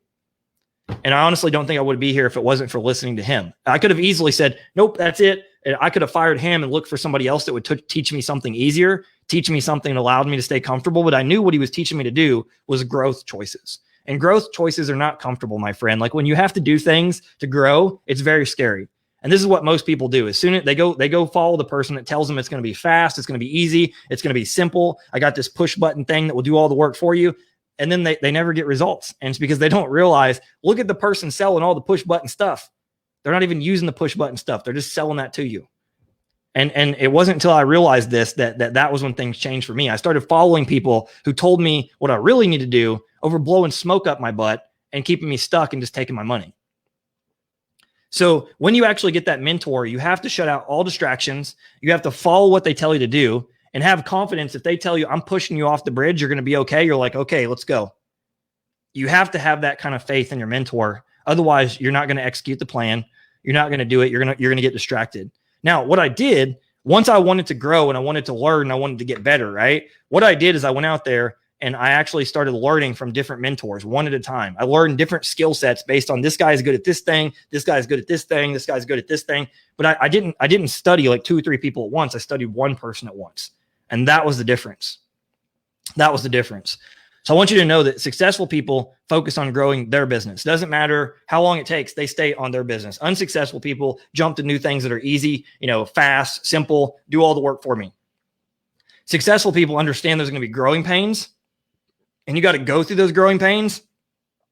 And I honestly don't think I would be here if it wasn't for listening to him. I could have easily said, nope, that's it. And I could have fired him and looked for somebody else that would teach me something easier, teach me something that allowed me to stay comfortable. But I knew what he was teaching me to do was growth choices. And growth choices are not comfortable, my friend. Like when you have to do things to grow, it's very scary. And this is what most people do. As soon as they go follow the person that tells them it's going to be fast, it's going to be easy, it's going to be simple. I got this push button thing that will do all the work for you. And then they never get results. And it's because they don't realize, look at the person selling all the push button stuff. They're not even using the push button stuff. They're just selling that to you. And it wasn't until I realized this that was when things changed for me. I started following people who told me what I really need to do over blowing smoke up my butt and keeping me stuck and just taking my money. So when you actually get that mentor, you have to shut out all distractions. You have to follow what they tell you to do and have confidence. If they tell you, I'm pushing you off the bridge, you're going to be okay. You're like, okay, let's go. You have to have that kind of faith in your mentor. Otherwise, you're not going to execute the plan. You're not going to do it. You're going to get distracted. Now, what I did, once I wanted to grow and I wanted to learn and I wanted to get better, right? What I did is I went out there and I actually started learning from different mentors one at a time. I learned different skill sets based on this guy's good at this thing, this guy's good at this thing, this guy's good at this thing. But I didn't study like 2 or 3 people at once. I studied one person at once. And that was the difference. That was the difference. So I want you to know that successful people focus on growing their business. Doesn't matter how long it takes, they stay on their business. Unsuccessful people jump to new things that are easy, fast, simple, do all the work for me. Successful people understand there's going to be growing pains, and you got to go through those growing pains,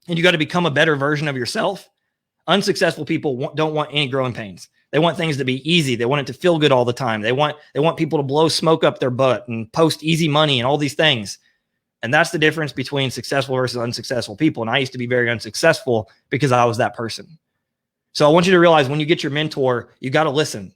and you got to become a better version of yourself. Unsuccessful people don't want any growing pains. They want things to be easy. They want it to feel good all the time. They want people to blow smoke up their butt and post easy money and all these things. And that's the difference between successful versus unsuccessful people. And I used to be very unsuccessful because I was that person. So I want you to realize when you get your mentor, you got to listen,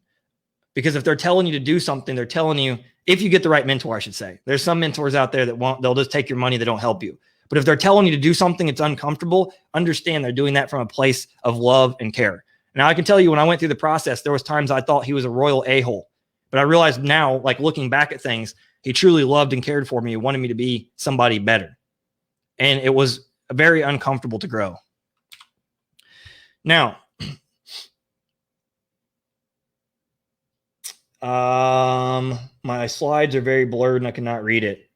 because if they're telling you to do something, they're telling you, if you get the right mentor, I should say. There's some mentors out there that they'll just take your money. They don't help you. But if they're telling you to do something that's uncomfortable, understand they're doing that from a place of love and care. Now, I can tell you when I went through the process, there was times I thought he was a royal a-hole. But I realized now, like looking back at things, he truly loved and cared for me. He wanted me to be somebody better. And it was very uncomfortable to grow. Now, my slides are very blurred and I cannot read it.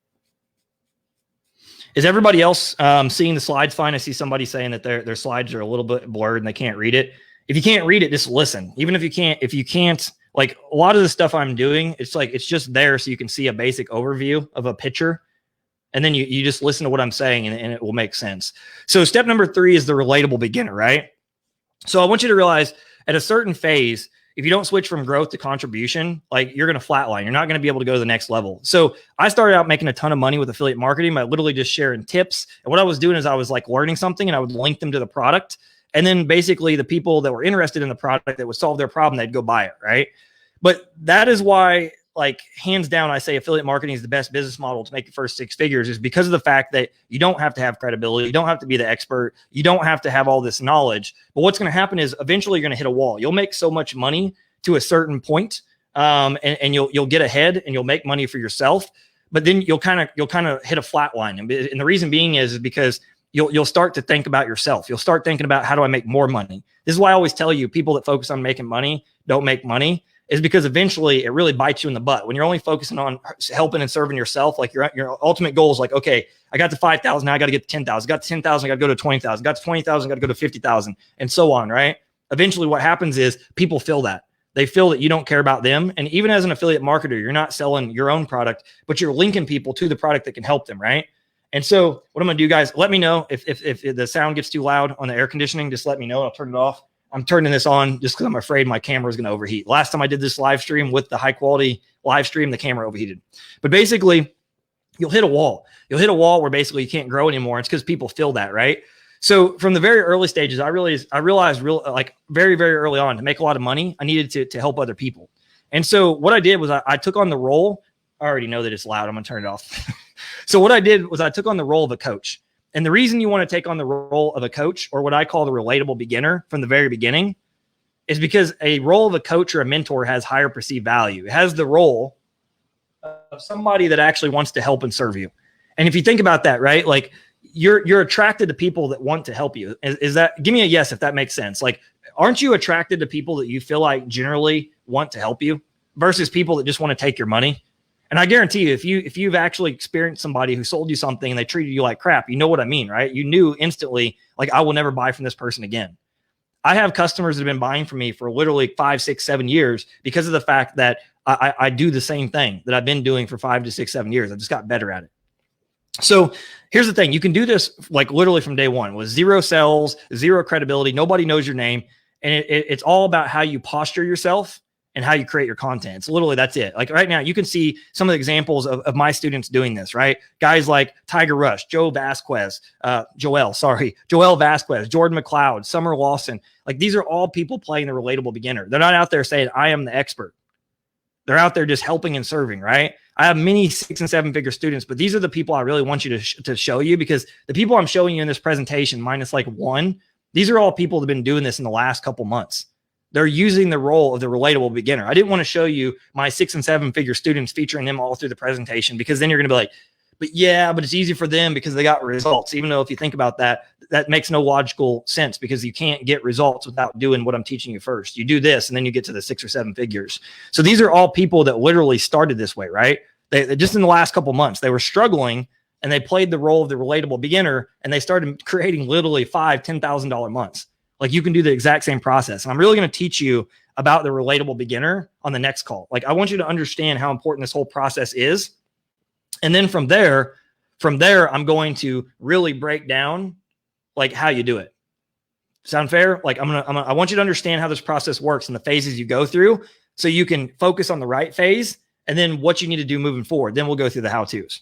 Is everybody else seeing the slides fine? I see somebody saying that their slides are a little bit blurred and they can't read it. If you can't read it, just listen. Even if you can't, like a lot of the stuff I'm doing, it's just there so you can see a basic overview of a picture. And then you just listen to what I'm saying and it will make sense. So step number 3 is the relatable beginner, right? So I want you to realize at a certain phase, if you don't switch from growth to contribution, like you're going to flatline. You're not going to be able to go to the next level. So I started out making a ton of money with affiliate marketing by literally just sharing tips. And what I was doing is I was like learning something and I would link them to the product. And then basically the people that were interested in the product that would solve their problem, they'd go buy it, right? But that is why, like, hands down, I say affiliate marketing is the best business model to make the first 6 figures, is because of the fact that you don't have to have credibility. You don't have to be the expert. You don't have to have all this knowledge. But what's going to happen is eventually you're going to hit a wall. You'll make so much money to a certain point, and you'll get ahead and you'll make money for yourself. But then you'll kind of hit a flat line. And the reason being is because you'll start to think about yourself. You'll start thinking about, how do I make more money? This is why I always tell you, people that focus on making money don't make money, is because eventually it really bites you in the butt. When you're only focusing on helping and serving yourself, like your ultimate goal is like, okay, I got to 5,000. Now I got to get to 10,000. Got to 10,000. I got to go to 20,000. Got to 20,000. Got to go to 50,000 and so on. Right. Eventually what happens is people feel that. They feel that you don't care about them. And even as an affiliate marketer, you're not selling your own product, but you're linking people to the product that can help them. Right. And so what I'm going to do, guys, let me know if the sound gets too loud on the air conditioning. Just let me know. I'll turn it off. I'm turning this on just because I'm afraid my camera is going to overheat. Last time I did this live stream with the high quality live stream, the camera overheated. But basically, you'll hit a wall. You'll hit a wall where basically you can't grow anymore. It's because people feel that, right? So from the very early stages, I realized very, very early on, to make a lot of money, I needed to help other people. And so what I did was I took on the role. I already know that it's loud. I'm going to turn it off. So what I did was I took on the role of a coach. And the reason you want to take on the role of a coach, or what I call the relatable beginner, from the very beginning, is because a role of a coach or a mentor has higher perceived value. It has the role of somebody that actually wants to help and serve you. And if you think about that, right, like you're attracted to people that want to help you. Is that, give me a yes if that makes sense. Like, aren't you attracted to people that you feel like generally want to help you versus people that just want to take your money? And I guarantee you, if you've actually experienced somebody who sold you something and they treated you like crap, you know what I mean, right? You knew instantly, like, I will never buy from this person again. I have customers that have been buying from me for literally 5, 6, 7 years because of the fact that I do the same thing that I've been doing for 5 to 6, 7 years. I just got better at it. So here's the thing. You can do this like literally from day one with 0 sales, 0 credibility. Nobody knows your name. And it's all about how you posture yourself and how you create your content. It's literally, that's it. Like right now, you can see some of the examples of my students doing this, right? Guys like Tiger Rush, Joel Vasquez, Jordan McLeod, Summer Lawson. Like, these are all people playing the relatable beginner. They're not out there saying, I am the expert. They're out there just helping and serving, right? I have many 6 and 7 figure students, but these are the people I really want you to show you, because the people I'm showing you in this presentation, minus like 1, these are all people that have been doing this in the last couple months. They're using the role of the relatable beginner. I didn't want to show you my 6 and 7 figure students, featuring them all through the presentation, because then you're going to be like, but it's easy for them because they got results. Even though if you think about that, that makes no logical sense, because you can't get results without doing what I'm teaching you first. You do this and then you get to the 6 or 7 figures. So these are all people that literally started this way, right? They just in the last couple months, they were struggling and they played the role of the relatable beginner, and they started creating literally $5,000, $10,000 months. Like, you can do the exact same process. And I'm really going to teach you about the relatable beginner on the next call. Like, I want you to understand how important this whole process is. And then from there, I'm going to really break down like how you do it. Sound fair? Like, I want you to understand how this process works and the phases you go through, so you can focus on the right phase and then what you need to do moving forward. Then we'll go through the how-tos.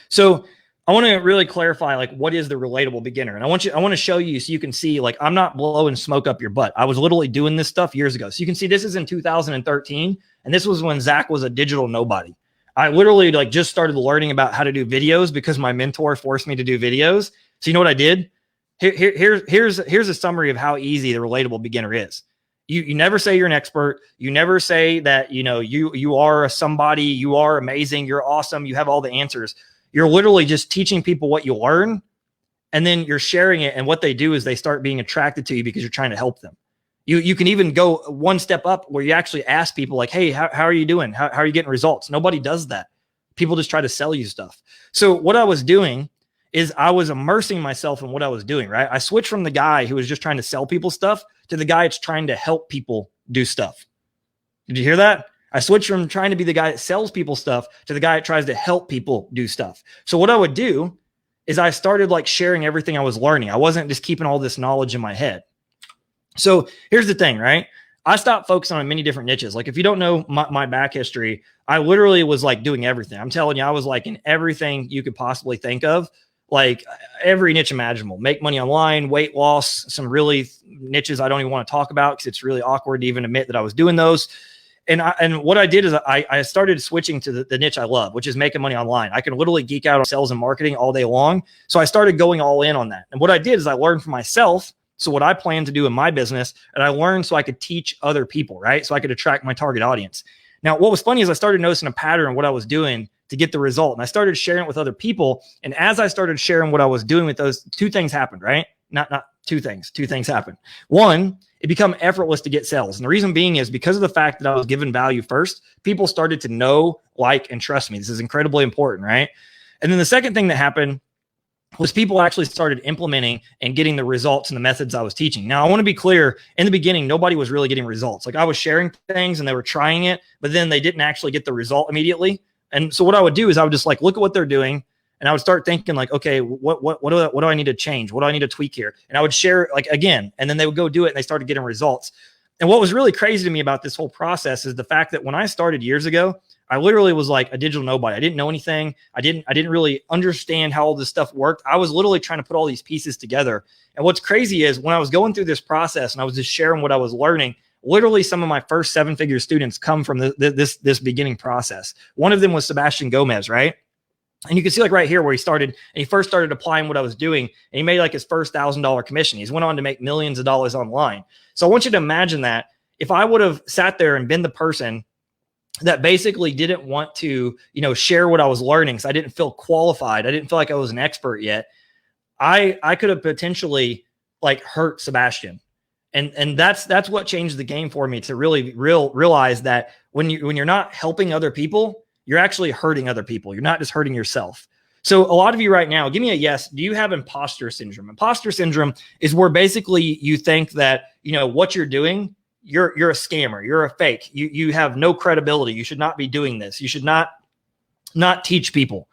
So I want to really clarify, like, what is the relatable beginner? And I want to show you so you can see, like, I'm not blowing smoke up your butt. I was literally doing this stuff years ago. So you can see this is in 2013. And this was when Zach was a digital nobody. I literally like just started learning about how to do videos because my mentor forced me to do videos. So you know what I did? Here's a summary of how easy the relatable beginner is. You never say you're an expert. You never say that, you are somebody, you are amazing, you're awesome, you have all the answers. You're literally just teaching people what you learn, and then you're sharing it. And what they do is they start being attracted to you because you're trying to help them. You can even go one step up where you actually ask people like, hey, how are you doing? How are you getting results? Nobody does that. People just try to sell you stuff. So what I was doing is I was immersing myself in what I was doing, right? I switched from the guy who was just trying to sell people stuff to the guy that's trying to help people do stuff. Did you hear that? I switched from trying to be the guy that sells people stuff to the guy that tries to help people do stuff. So what I would do is I started like sharing everything I was learning. I wasn't just keeping all this knowledge in my head. So here's the thing, right? I stopped focusing on many different niches. Like, if you don't know my back history, I literally was like doing everything. I'm telling you, I was like in everything you could possibly think of, like every niche imaginable. Make money online, weight loss, some really niches I don't even want to talk about because it's really awkward to even admit that I was doing those. And what I did is I started switching to the niche I love, which is making money online. I can literally geek out on sales and marketing all day long. So I started going all in on that. And what I did is I learned for myself. So what I plan to do in my business, and I learned so I could teach other people, right? So I could attract my target audience. Now, what was funny is I started noticing a pattern in what I was doing to get the result. And I started sharing it with other people. And as I started sharing what I was doing with those, 2 things happened, right? Not 2 things. 2 things happened. One, it became effortless to get sales. And the reason being is because of the fact that I was giving value first, people started to know, like, and trust me. This is incredibly important, right? And then the second thing that happened was people actually started implementing and getting the results and the methods I was teaching. Now, I want to be clear, in the beginning, nobody was really getting results. Like, I was sharing things and they were trying it, but then they didn't actually get the result immediately. And so what I would do is I would just like look at what they're doing, and I would start thinking like, okay, what do I need to change? What do I need to tweak here? And I would share it like again, and then they would go do it and they started getting results. And what was really crazy to me about this whole process is the fact that when I started years ago, I literally was like a digital nobody. I didn't know anything. I didn't really understand how all this stuff worked. I was literally trying to put all these pieces together. And what's crazy is when I was going through this process and I was just sharing what I was learning, literally some of my first 7-figure students come from this beginning process. One of them was Sebastian Gomez, right? And you can see like right here where he first started applying what I was doing, and he made like his first $1,000 commission. He's went on to make millions of dollars online. So I want you to imagine that if I would have sat there and been the person that basically didn't want to, share what I was learning. So I didn't feel qualified. I didn't feel like I was an expert yet. I could have potentially like hurt Sebastian. And that's what changed the game for me, to really realize that when you're not helping other people, you're actually hurting other people. You're not just hurting yourself. So a lot of you right now, give me a yes. Do you have imposter syndrome? Imposter syndrome is where basically you think that, what you're doing, you're a scammer, you're a fake, you have no credibility. You should not be doing this. You should not teach people.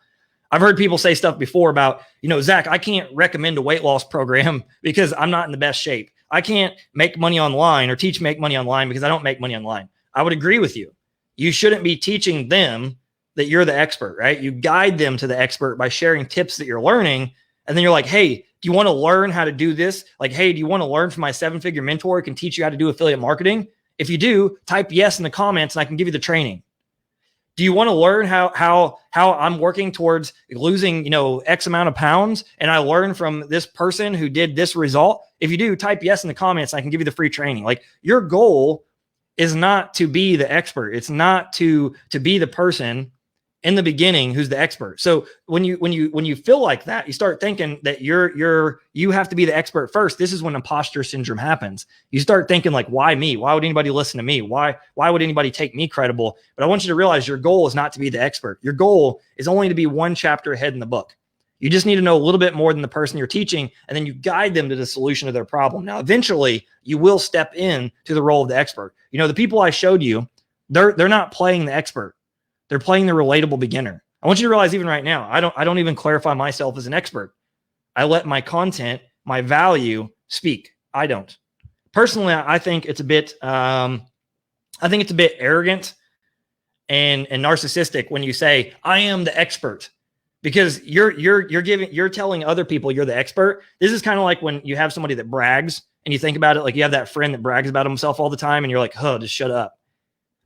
I've heard people say stuff before about, Zach, I can't recommend a weight loss program because I'm not in the best shape. I can't make money online or teach make money online because I don't make money online. I would agree with you. You shouldn't be teaching them that you're the expert, right? You guide them to the expert by sharing tips that you're learning. And then you're like, hey, do you want to learn how to do this? Like, hey, do you want to learn from my 7-figure mentor who can teach you how to do affiliate marketing? If you do, type yes in the comments and I can give you the training. Do you want to learn how I'm working towards losing, X amount of pounds, and I learned from this person who did this result? If you do, type yes in the comments. I can give you the free training. Like, your goal is not to be the expert. It's not to be the person in the beginning who's the expert. So when you feel like that, you start thinking that you have to be the expert first. This is when imposter syndrome happens. You start thinking like, why me? Why would anybody listen to me? Why would anybody take me credible? But I want you to realize your goal is not to be the expert. Your goal is only to be one chapter ahead in the book. You just need to know a little bit more than the person you're teaching, and then you guide them to the solution of their problem. Now, eventually you will step in to the role of the expert. The people I showed you, they're not playing the expert. They're playing the relatable beginner. I want you to realize even right now, I don't even clarify myself as an expert. I let my content, my value speak. I don't. Personally, I think it's a bit arrogant and narcissistic when you say, I am the expert, because you're telling other people you're the expert. This is kind of like when you have somebody that brags and you think about it, like you have that friend that brags about himself all the time and you're like, oh, just shut up.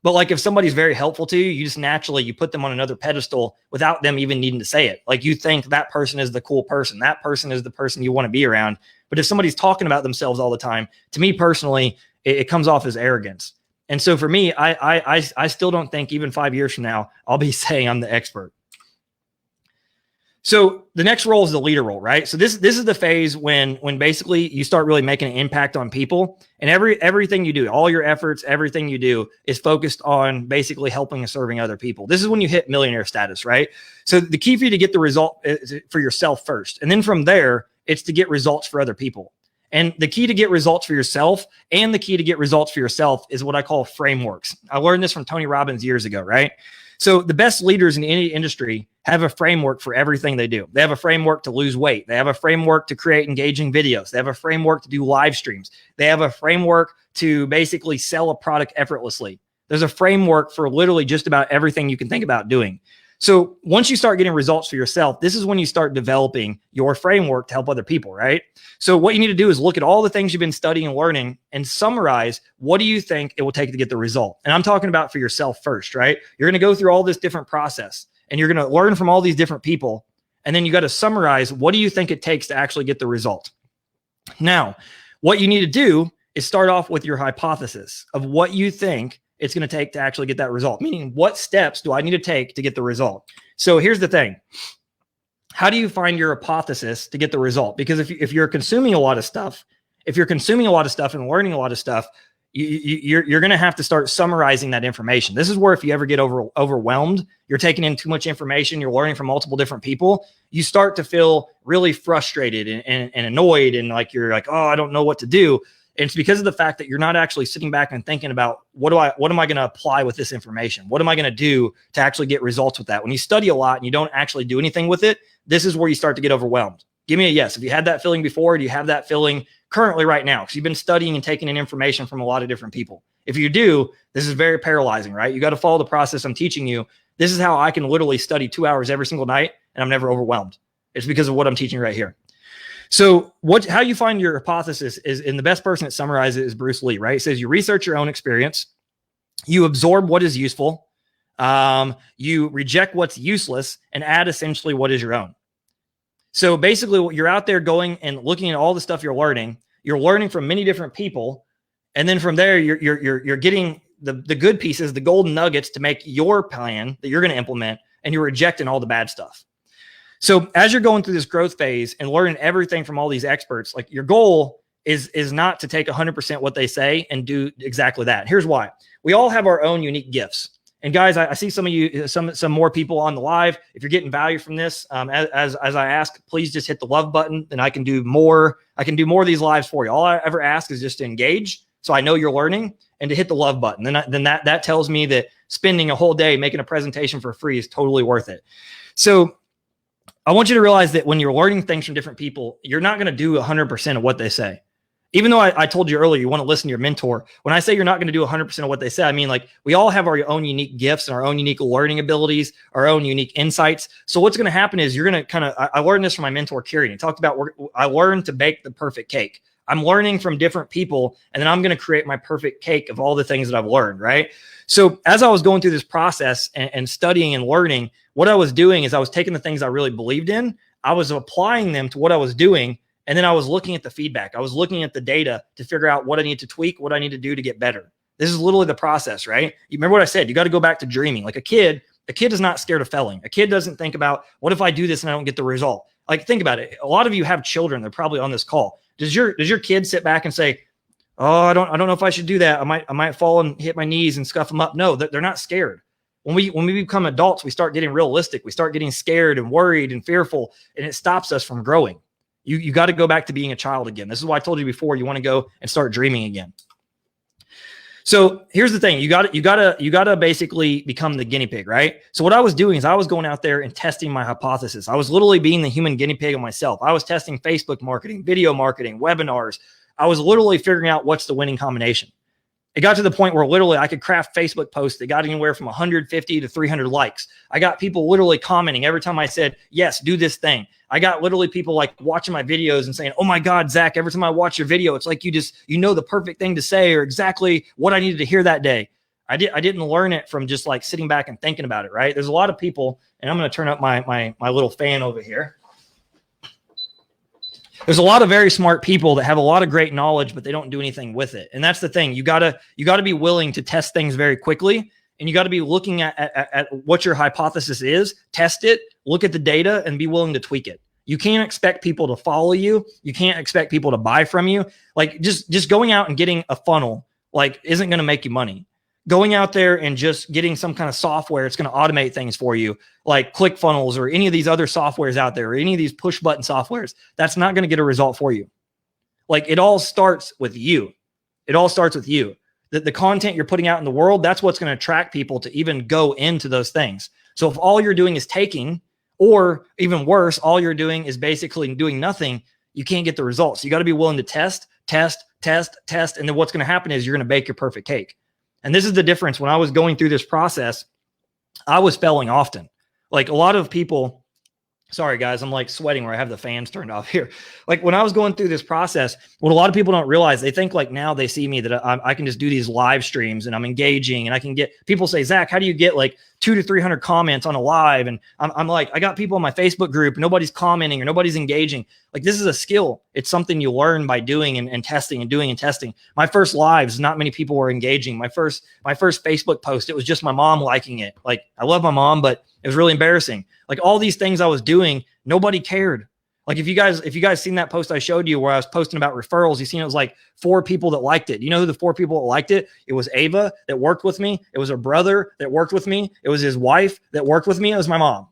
But like if somebody's very helpful to you, you just naturally, you put them on another pedestal without them even needing to say it. Like you think that person is the cool person. That person is the person you want to be around. But if somebody's talking about themselves all the time, to me personally, it comes off as arrogance. And so for me, I still don't think even 5 years from now, I'll be saying I'm the expert. So the next role is the leader role, right? So this is the phase when basically you start really making an impact on people, and everything you do, all your efforts, everything you do is focused on basically helping and serving other people. This is when you hit millionaire status, right? So the key for you to get the result is for yourself first. And then from there, it's to get results for other people. And the key to get results for yourself and the key to get results for yourself is what I call frameworks. I learned this from Tony Robbins years ago, right? So the best leaders in any industry have a framework for everything they do. They have a framework to lose weight. They have a framework to create engaging videos. They have a framework to do live streams. They have a framework to basically sell a product effortlessly. There's a framework for literally just about everything you can think about doing. So once you start getting results for yourself, this is when you start developing your framework to help other people, right? So what you need to do is look at all the things you've been studying and learning and summarize, what do you think it will take to get the result? And I'm talking about for yourself first, right? You're going to go through all this different process and you're going to learn from all these different people. And then you got to summarize, what do you think it takes to actually get the result? Now, what you need to do is start off with your hypothesis of what you think it's going to take to actually get that result. Meaning, what steps do I need to take to get the result? So here's the thing. How do you find your hypothesis to get the result? Because if you're consuming a lot of stuff, and learning a lot of stuff, you're going to have to start summarizing that information. This is where if you ever get overwhelmed, you're taking in too much information, you're learning from multiple different people, you start to feel really frustrated and annoyed, and like you're like, oh, I don't know what to do. And it's because of the fact that you're not actually sitting back and thinking about what am I going to apply with this information? What am I going to do to actually get results with that? When you study a lot and you don't actually do anything with it, this is where you start to get overwhelmed. Give me a yes. If you had that feeling before, do you have that feeling currently right now? Because you've been studying and taking in information from a lot of different people. If you do, this is very paralyzing, right? You got to follow the process I'm teaching you. This is how I can literally study 2 hours every single night and I'm never overwhelmed. It's because of what I'm teaching right here. So how you find your hypothesis is, and the best person that summarizes it is Bruce Lee, right? It says you research your own experience, you absorb what is useful, you reject what's useless, and add essentially what is your own. So basically, you're out there going and looking at all the stuff you're learning from many different people, and then from there you're getting the good pieces, the golden nuggets to make your plan that you're going to implement, and you're rejecting all the bad stuff. So as you're going through this growth phase and learning everything from all these experts, like your goal is not to take 100% what they say and do exactly that. Here's why. We all have our own unique gifts. And guys, I see some of you, some more people on the live. If you're getting value from this, as I ask, please just hit the love button, and I can do more. I can do more of these lives for you. All I ever ask is just to engage, so I know you're learning, and to hit the love button. Then that tells me that spending a whole day making a presentation for free is totally worth it. So I want you to realize that when you're learning things from different people, you're not going to do 100% of what they say. Even though I told you earlier, you want to listen to your mentor. When I say you're not going to do 100% of what they say, I mean, like, we all have our own unique gifts and our own unique learning abilities, our own unique insights. So what's going to happen is you're going to I learned this from my mentor, Kieran. He talked about, I learned to bake the perfect cake. I'm learning from different people, and then I'm going to create my perfect cake of all the things that I've learned, right? So as I was going through this process and studying and learning, what I was doing is I was taking the things I really believed in, I was applying them to what I was doing, and then I was looking at the feedback. I was looking at the data to figure out what I need to tweak, what I need to do to get better. This is literally the process, right? You remember what I said? You got to go back to dreaming. Like a kid is not scared of failing. A kid doesn't think about, what if I do this and I don't get the result? Like, think about it. A lot of you have children. They're probably on this call. Does your kid sit back and say, oh, I don't know if I should do that. I might fall and hit my knees and scuff them up. No, they're not scared. When we become adults, we start getting realistic. We start getting scared and worried and fearful, and it stops us from growing. You got to go back to being a child again. This is why I told you before, you want to go and start dreaming again. So here's the thing. You got to basically become the guinea pig, right? So what I was doing is I was going out there and testing my hypothesis. I was literally being the human guinea pig of myself. I was testing Facebook marketing, video marketing, webinars. I was literally figuring out what's the winning combination. It got to the point where literally I could craft Facebook posts that got anywhere from 150 to 300 likes. I got people literally commenting every time I said, yes, do this thing. I got literally people like watching my videos and saying, oh my God, Zach, every time I watch your video, it's like you know the perfect thing to say or exactly what I needed to hear that day. I didn't learn it from just like sitting back and thinking about it, right? There's a lot of people, and I'm going to turn up my little fan over here. There's a lot of very smart people that have a lot of great knowledge, but they don't do anything with it. And that's the thing. You gotta be willing to test things very quickly, and you got to be looking at what your hypothesis is, test it, look at the data, and be willing to tweak it. You can't expect people to follow you. You can't expect people to buy from you. Like just going out and getting a funnel like isn't going to make you money. Going out there and just getting some kind of software, it's going to automate things for you, like ClickFunnels or any of these other softwares out there, or any of these push button softwares. That's not going to get a result for you. Like, it all starts with you. It all starts with you. The content you're putting out in the world, that's what's going to attract people to even go into those things. So if all you're doing is taking, or even worse, all you're doing is basically doing nothing, you can't get the results. You got to be willing to test. And then what's going to happen is you're going to bake your perfect cake. And this is the difference. When I was going through this process, I was failing often. Like, a lot of people, sorry guys, I'm like sweating where I have the fans turned off here. Like, when I was going through this process, what a lot of people don't realize, they think like now they see me that I can just do these live streams and I'm engaging, and I can get people say, Zach, how do you get like 200 to 300 comments on a live? And I'm like, I got people in my Facebook group, nobody's commenting or nobody's engaging. Like, this is a skill. It's something you learn by doing and testing and doing and testing. My first lives, not many people were engaging. My first Facebook post, it was just my mom liking it. Like, I love my mom, but it was really embarrassing. Like, all these things I was doing, nobody cared. Like, if you guys seen that post I showed you where I was posting about referrals, you seen it was like 4 people that liked it. You know who the 4 people that liked it? It was Ava that worked with me. It was her brother that worked with me. It was his wife that worked with me. It was my mom.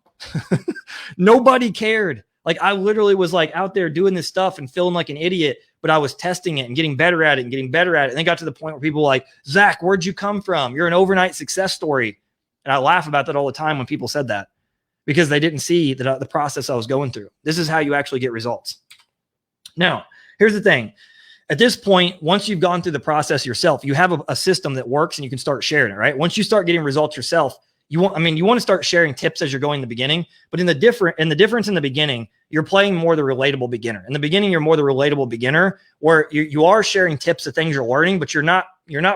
Nobody cared. Like, I literally was like out there doing this stuff and feeling like an idiot, but I was testing it and getting better at it and getting better at it. And then got to the point where people were like, Zach, where'd you come from? You're an overnight success story. And I laugh about that all the time when people said that, because they didn't see the process I was going through. This is how you actually get results. Now, here's the thing. At this point, once you've gone through the process yourself, you have a system that works and you can start sharing it, right? Once you start getting results yourself, you want to start sharing tips as you're going in the beginning, but the difference in the beginning, you're playing more the relatable beginner. In the beginning, you're more the relatable beginner, where you are sharing tips of things you're learning, but you're not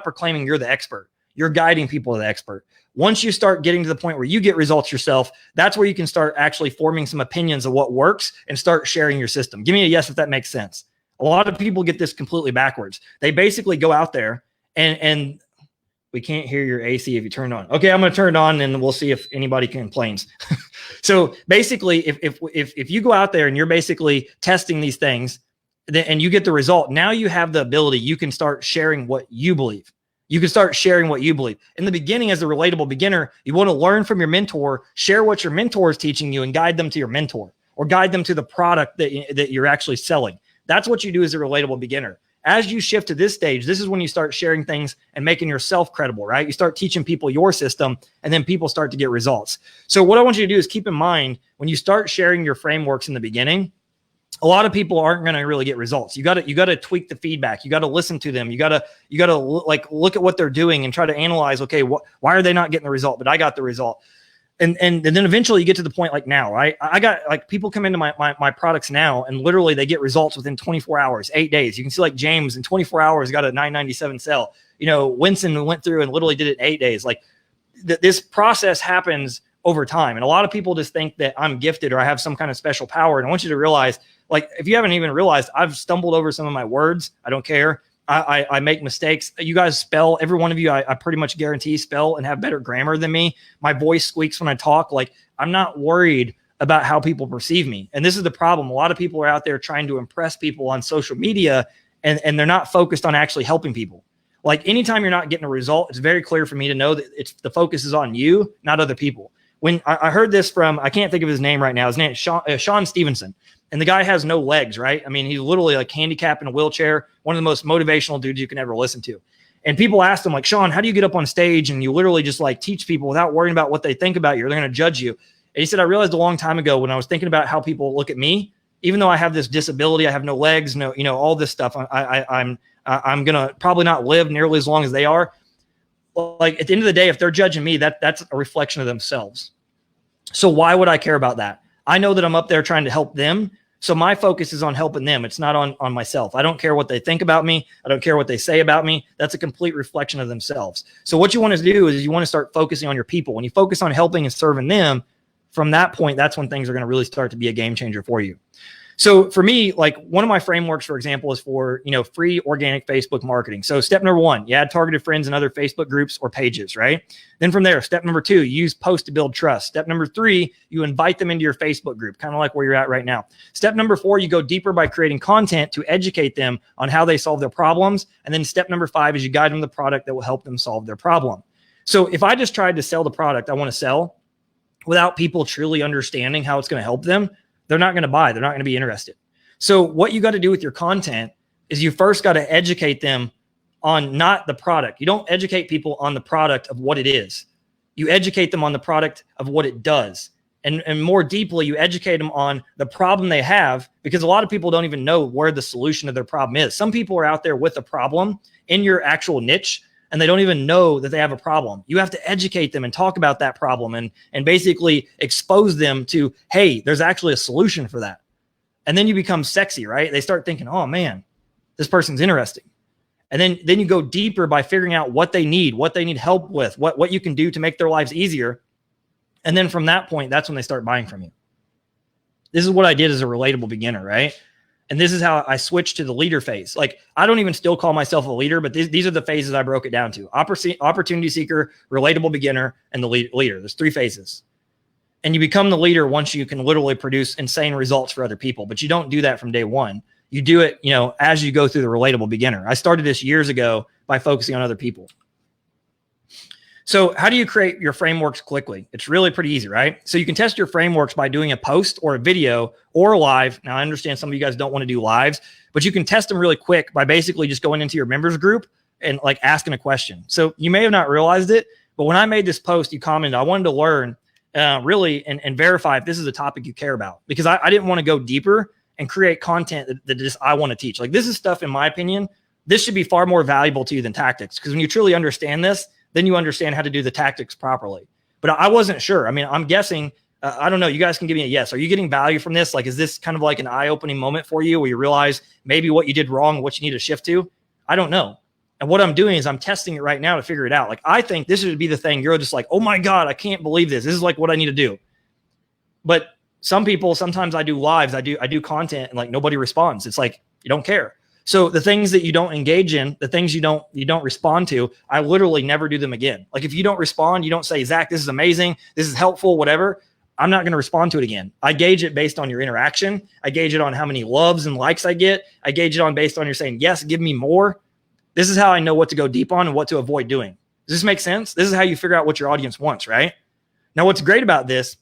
proclaiming you're the expert. You're guiding people to the expert. Once you start getting to the point where you get results yourself, that's where you can start actually forming some opinions of what works and start sharing your system. Give me a yes if that makes sense. A lot of people get this completely backwards. They basically go out there and We can't hear your AC if you turn it on. Okay, I'm going to turn it on and we'll see if anybody complains. So basically, if you go out there and you're basically testing these things and you get the result, now you have the ability, you can start sharing what you believe. You can start sharing what you believe. In the beginning, as a relatable beginner, you want to learn from your mentor, share what your mentor is teaching you and guide them to your mentor or guide them to the product that you're actually selling. That's what you do as a relatable beginner. As you shift to this stage, this is when you start sharing things and making yourself credible, right? You start teaching people your system and then people start to get results. So what I want you to do is keep in mind when you start sharing your frameworks in the beginning, a lot of people aren't going to really get results. You got to tweak the feedback. You got to listen to them. You got to like look at what they're doing and try to analyze, okay, why are they not getting the result? But I got the result. And then eventually you get to the point like now, right? I got like people come into my products now and literally they get results within 24 hours, 8 days. You can see like James in 24 hours got a 997 sell. You know, Winston went through and literally did it in 8 days. Like this process happens over time. And a lot of people just think that I'm gifted or I have some kind of special power. And I want you to realize, like, if you haven't even realized, I've stumbled over some of my words. I don't care. I make mistakes. You guys spell, every one of you, I pretty much guarantee spell and have better grammar than me. My voice squeaks when I talk. Like, I'm not worried about how people perceive me. And this is the problem. A lot of people are out there trying to impress people on social media and they're not focused on actually helping people. Like anytime you're not getting a result, it's very clear for me to know that the focus is on you, not other people. When I heard this from, I can't think of his name right now. His name is Sean Stevenson. And the guy has no legs, right? I mean, he's literally like handicapped in a wheelchair, one of the most motivational dudes you can ever listen to. And people asked him like, Sean, how do you get up on stage and you literally just like teach people without worrying about what they think about you or they're going to judge you? And he said, I realized a long time ago when I was thinking about how people look at me, even though I have this disability, I have no legs, no, you know, all this stuff. I'm going to probably not live nearly as long as they are. Like at the end of the day, if they're judging me, that's a reflection of themselves. So why would I care about that? I know that I'm up there trying to help them. So my focus is on helping them. It's not on myself. I don't care what they think about me. I don't care what they say about me. That's a complete reflection of themselves. So what you want to do is you want to start focusing on your people. When you focus on helping and serving them, from that point, that's when things are going to really start to be a game changer for you. So for me, like one of my frameworks, for example, is for, you know, free organic Facebook marketing. So step number one, you add targeted friends in other Facebook groups or pages, right? Then from there, step number two, use posts to build trust. Step number three, you invite them into your Facebook group, kind of like where you're at right now. Step number four, you go deeper by creating content to educate them on how they solve their problems. And then step number five is you guide them the product that will help them solve their problem. So if I just tried to sell the product I want to sell without people truly understanding how it's going to help them, they're not going to buy. They're not going to be interested. So what you got to do with your content is you first got to educate them on not the product. You don't educate people on the product of what it is. You educate them on the product of what it does. And more deeply, you educate them on the problem they have, because a lot of people don't even know where the solution to their problem is. Some people are out there with a problem in your actual niche, and they don't even know that they have a problem. You have to educate them and talk about that problem and basically expose them to, hey, there's actually a solution for that. And then you become sexy, right? They start thinking, oh man, this person's interesting. And then you go deeper by figuring out what they need help with, what you can do to make their lives easier. And then from that point, that's when they start buying from you. This is what I did as a relatable beginner, right? And this is how I switched to the leader phase. Like, I don't even still call myself a leader, but these are the phases I broke it down to. Opportunity seeker, relatable beginner, and the leader. There's 3 phases. And you become the leader once you can literally produce insane results for other people. But you don't do that from day one. You do it, you know, as you go through the relatable beginner. I started this years ago by focusing on other people. So how do you create your frameworks quickly? It's really pretty easy, right? So you can test your frameworks by doing a post or a video or a live. Now, I understand some of you guys don't want to do lives, but you can test them really quick by basically just going into your members group and like asking a question. So you may have not realized it, but when I made this post, you commented, I wanted to learn really and verify if this is a topic you care about, because I didn't want to go deeper and create content that just I want to teach. Like, this is stuff, in my opinion, this should be far more valuable to you than tactics. Because when you truly understand this, then you understand how to do the tactics properly. But I wasn't sure. I mean, I'm guessing, I don't know. You guys can give me a yes. Are you getting value from this? Like, is this kind of like an eye-opening moment for you where you realize maybe what you did wrong, what you need to shift to? I don't know. And what I'm doing is I'm testing it right now to figure it out. Like, I think this would be the thing. You're just like, oh my God, I can't believe this. This is like what I need to do. But some people, sometimes I do lives, I do content and like nobody responds. It's like, you don't care. So the things that you don't engage in, the things you don't respond to, I literally never do them again. Like if you don't respond, you don't say, Zach, this is amazing, this is helpful, whatever, I'm not going to respond to it again. I gauge it based on your interaction. I gauge it on how many loves and likes I get. I gauge it on based on you're saying, yes, give me more. This is how I know what to go deep on and what to avoid doing. Does this make sense? This is how you figure out what your audience wants, right? Now, what's great about this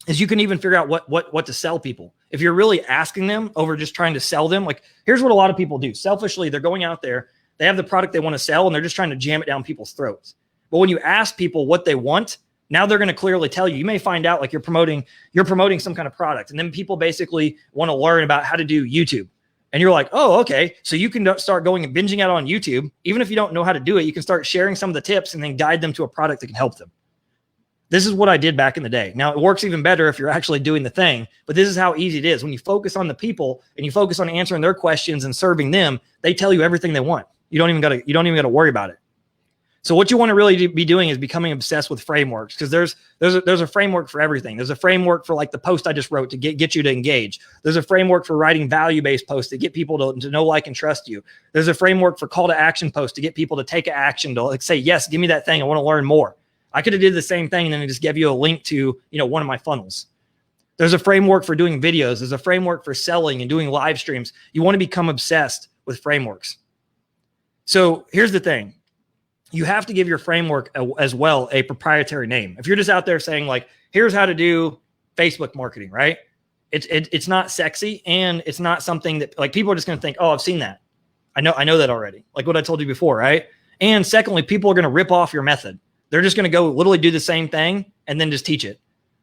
is you can even figure out what to sell people. If you're really asking them over just trying to sell them, like here's what a lot of people do. Selfishly, they're going out there, they have the product they want to sell, and they're just trying to jam it down people's throats. But when you ask people what they want, now they're going to clearly tell you. You may find out like you're promoting some kind of product, and then people basically want to learn about how to do YouTube. And you're like, oh, okay. So you can start going and binging out on YouTube. Even if you don't know how to do it, you can start sharing some of the tips and then guide them to a product that can help them. This is what I did back in the day. Now it works even better if you're actually doing the thing, but this is how easy it is. When you focus on the people and you focus on answering their questions and serving them, they tell you everything they want. You don't even got to worry about it. So what you want to really be doing is becoming obsessed with frameworks, because there's a framework for everything. There's a framework for like the post I just wrote to get you to engage. There's a framework for writing value-based posts to get people to know, like, and trust you. There's a framework for call to action posts to get people to take action, to like say, yes, give me that thing. I want to learn more. I could have did the same thing and then just give you a link to, one of my funnels. There's a framework for doing videos. There's a framework for selling and doing live streams. You want to become obsessed with frameworks. So here's the thing. You have to give your framework as well a proprietary name. If you're just out there saying like, here's how to do Facebook marketing, right? It's not sexy, and it's not something that like people are just going to think, oh, I've seen that. I know that already. Like what I told you before, right? And secondly, people are going to rip off your method. They're just going to go literally do the same thing and then just teach it.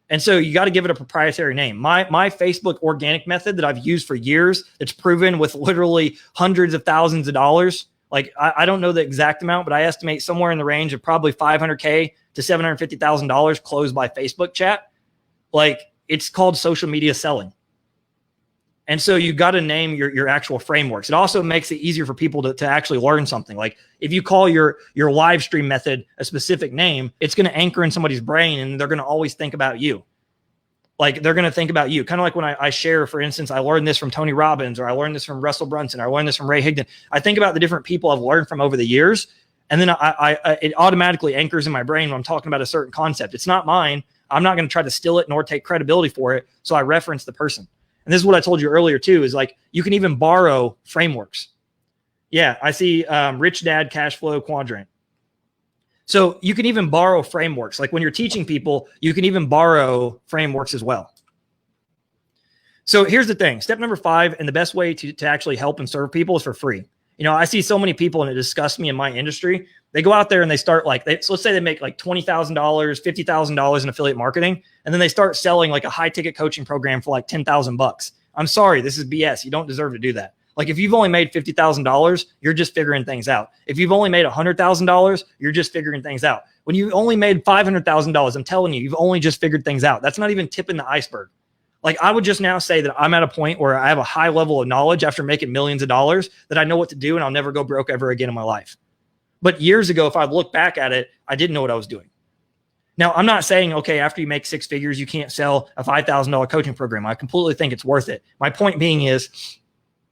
And so you got to give it a proprietary name. My Facebook organic method that I've used for years, it's proven with literally hundreds of thousands of dollars. Like I don't know the exact amount, but I estimate somewhere in the range of probably $500K to $750,000 closed by Facebook chat. Like it's called social media selling. And so you got to name your actual frameworks. It also makes it easier for people to actually learn something. Like if you call your live stream method a specific name, it's going to anchor in somebody's brain and they're going to always think about you. Like they're going to think about you. Kind of like when I share, for instance, I learned this from Tony Robbins, or I learned this from Russell Brunson, or I learned this from Ray Higdon. I think about the different people I've learned from over the years. And then it automatically anchors in my brain when I'm talking about a certain concept. It's not mine. I'm not going to try to steal it nor take credibility for it. So I reference the person. And this is what I told you earlier too, is like, you can even borrow frameworks. Yeah. I see Rich Dad Cash Flow Quadrant. So you can even borrow frameworks. Like when you're teaching people, you can even borrow frameworks as well. So here's the thing. Step number 5, and the best way to actually help and serve people is for free. I see so many people, and it disgusts me in my industry. They go out there and they start like, so let's say they make like $20,000, $50,000 in affiliate marketing. And then they start selling like a high ticket coaching program for like $10,000. I'm sorry, this is BS. You don't deserve to do that. Like if you've only made $50,000, you're just figuring things out. If you've only made $100,000, you're just figuring things out. When you only made $500,000, I'm telling you, you've only just figured things out. That's not even tipping the iceberg. Like I would just now say that I'm at a point where I have a high level of knowledge after making millions of dollars that I know what to do, and I'll never go broke ever again in my life. But years ago, if I look back at it, I didn't know what I was doing. Now, I'm not saying, okay, after you make 6 figures, you can't sell a $5,000 coaching program. I completely think it's worth it. My point being is,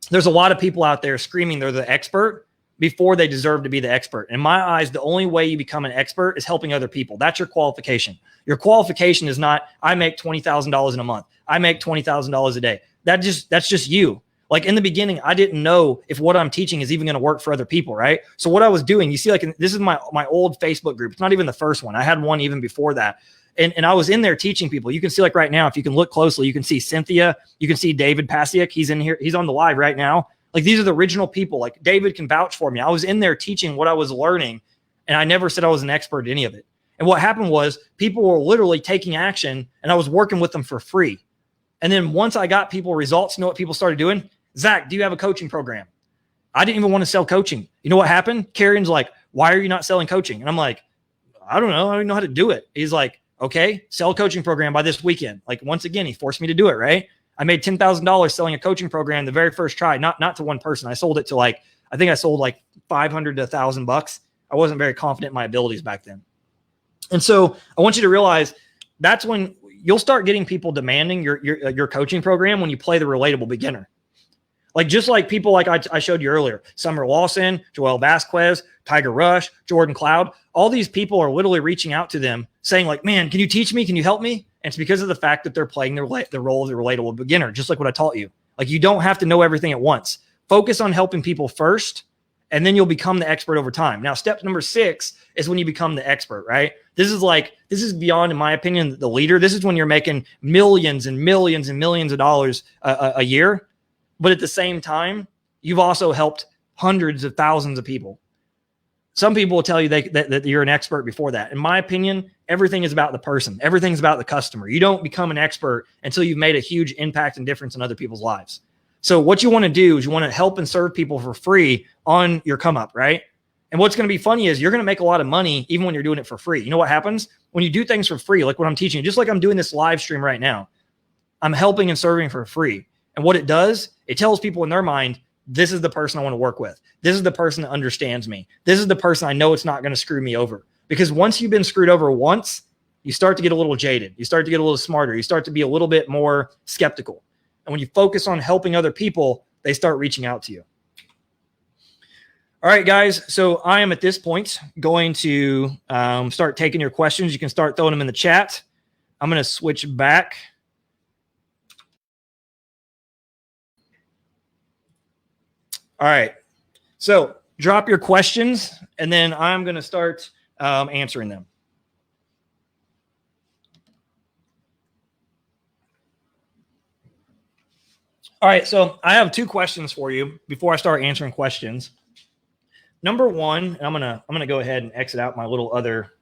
there's a lot of people out there screaming they're the expert before they deserve to be the expert. In my eyes, the only way you become an expert is helping other people. That's your qualification. Your qualification is not, I make $20,000 in a month. I make $20,000 a day. That's just you. Like in the beginning, I didn't know if what I'm teaching is even going to work for other people, right? So what I was doing, you see, like this is my old Facebook group. It's not even the first one. I had one even before that. And I was in there teaching people. You can see like right now, if you can look closely, you can see Cynthia, you can see David Pasiak. He's in here. He's on the live right now. Like these are the original people. Like David can vouch for me. I was in there teaching what I was learning, and I never said I was an expert at any of it. And what happened was people were literally taking action, and I was working with them for free. And then once I got people results, you know what people started doing? Zach, do you have a coaching program? I didn't even want to sell coaching. You know what happened? Karen's like, why are you not selling coaching? And I'm like, I don't know. I don't know how to do it. He's like, okay, sell a coaching program by this weekend. Like once again, he forced me to do it, right? I made $10,000 selling a coaching program the very first try, not to one person. I sold it to I think I sold like $500 to $1,000. I wasn't very confident in my abilities back then. And so I want you to realize that's when you'll start getting people demanding your coaching program, when you play the relatable beginner. Like just like people like I showed you earlier, Summer Lawson, Joel Vasquez, Tiger Rush, Jordan Cloud, all these people are literally reaching out to them saying like, man, can you teach me? Can you help me? And it's because of the fact that they're playing the role of the relatable beginner, just like what I taught you. Like you don't have to know everything at once. Focus on helping people first, and then you'll become the expert over time. Now, step number 6 is when you become the expert, right? This is beyond, in my opinion, the leader. This is when you're making millions and millions and millions of dollars a year. But at the same time, you've also helped hundreds of thousands of people. Some people will tell you that you're an expert before that. In my opinion, everything is about the person. Everything's about the customer. You don't become an expert until you've made a huge impact and difference in other people's lives. So what you want to do is you want to help and serve people for free on your come up, right? And what's going to be funny is you're going to make a lot of money even when you're doing it for free. You know what happens? When you do things for free, like what I'm teaching, just like I'm doing this live stream right now, I'm helping and serving for free. And what it does, it tells people in their mind, this is the person I want to work with. This is the person that understands me. This is the person I know it's not going to screw me over. Because once you've been screwed over once, you start to get a little jaded. You start to get a little smarter. You start to be a little bit more skeptical. And when you focus on helping other people, they start reaching out to you. All right, guys. So I am at this point going to start taking your questions. You can start throwing them in the chat. I'm going to switch back. All right. So drop your questions, and then I'm going to start answering them. All right. So I have 2 questions for you before I start answering questions. Number 1, and I'm gonna go ahead and exit out my little other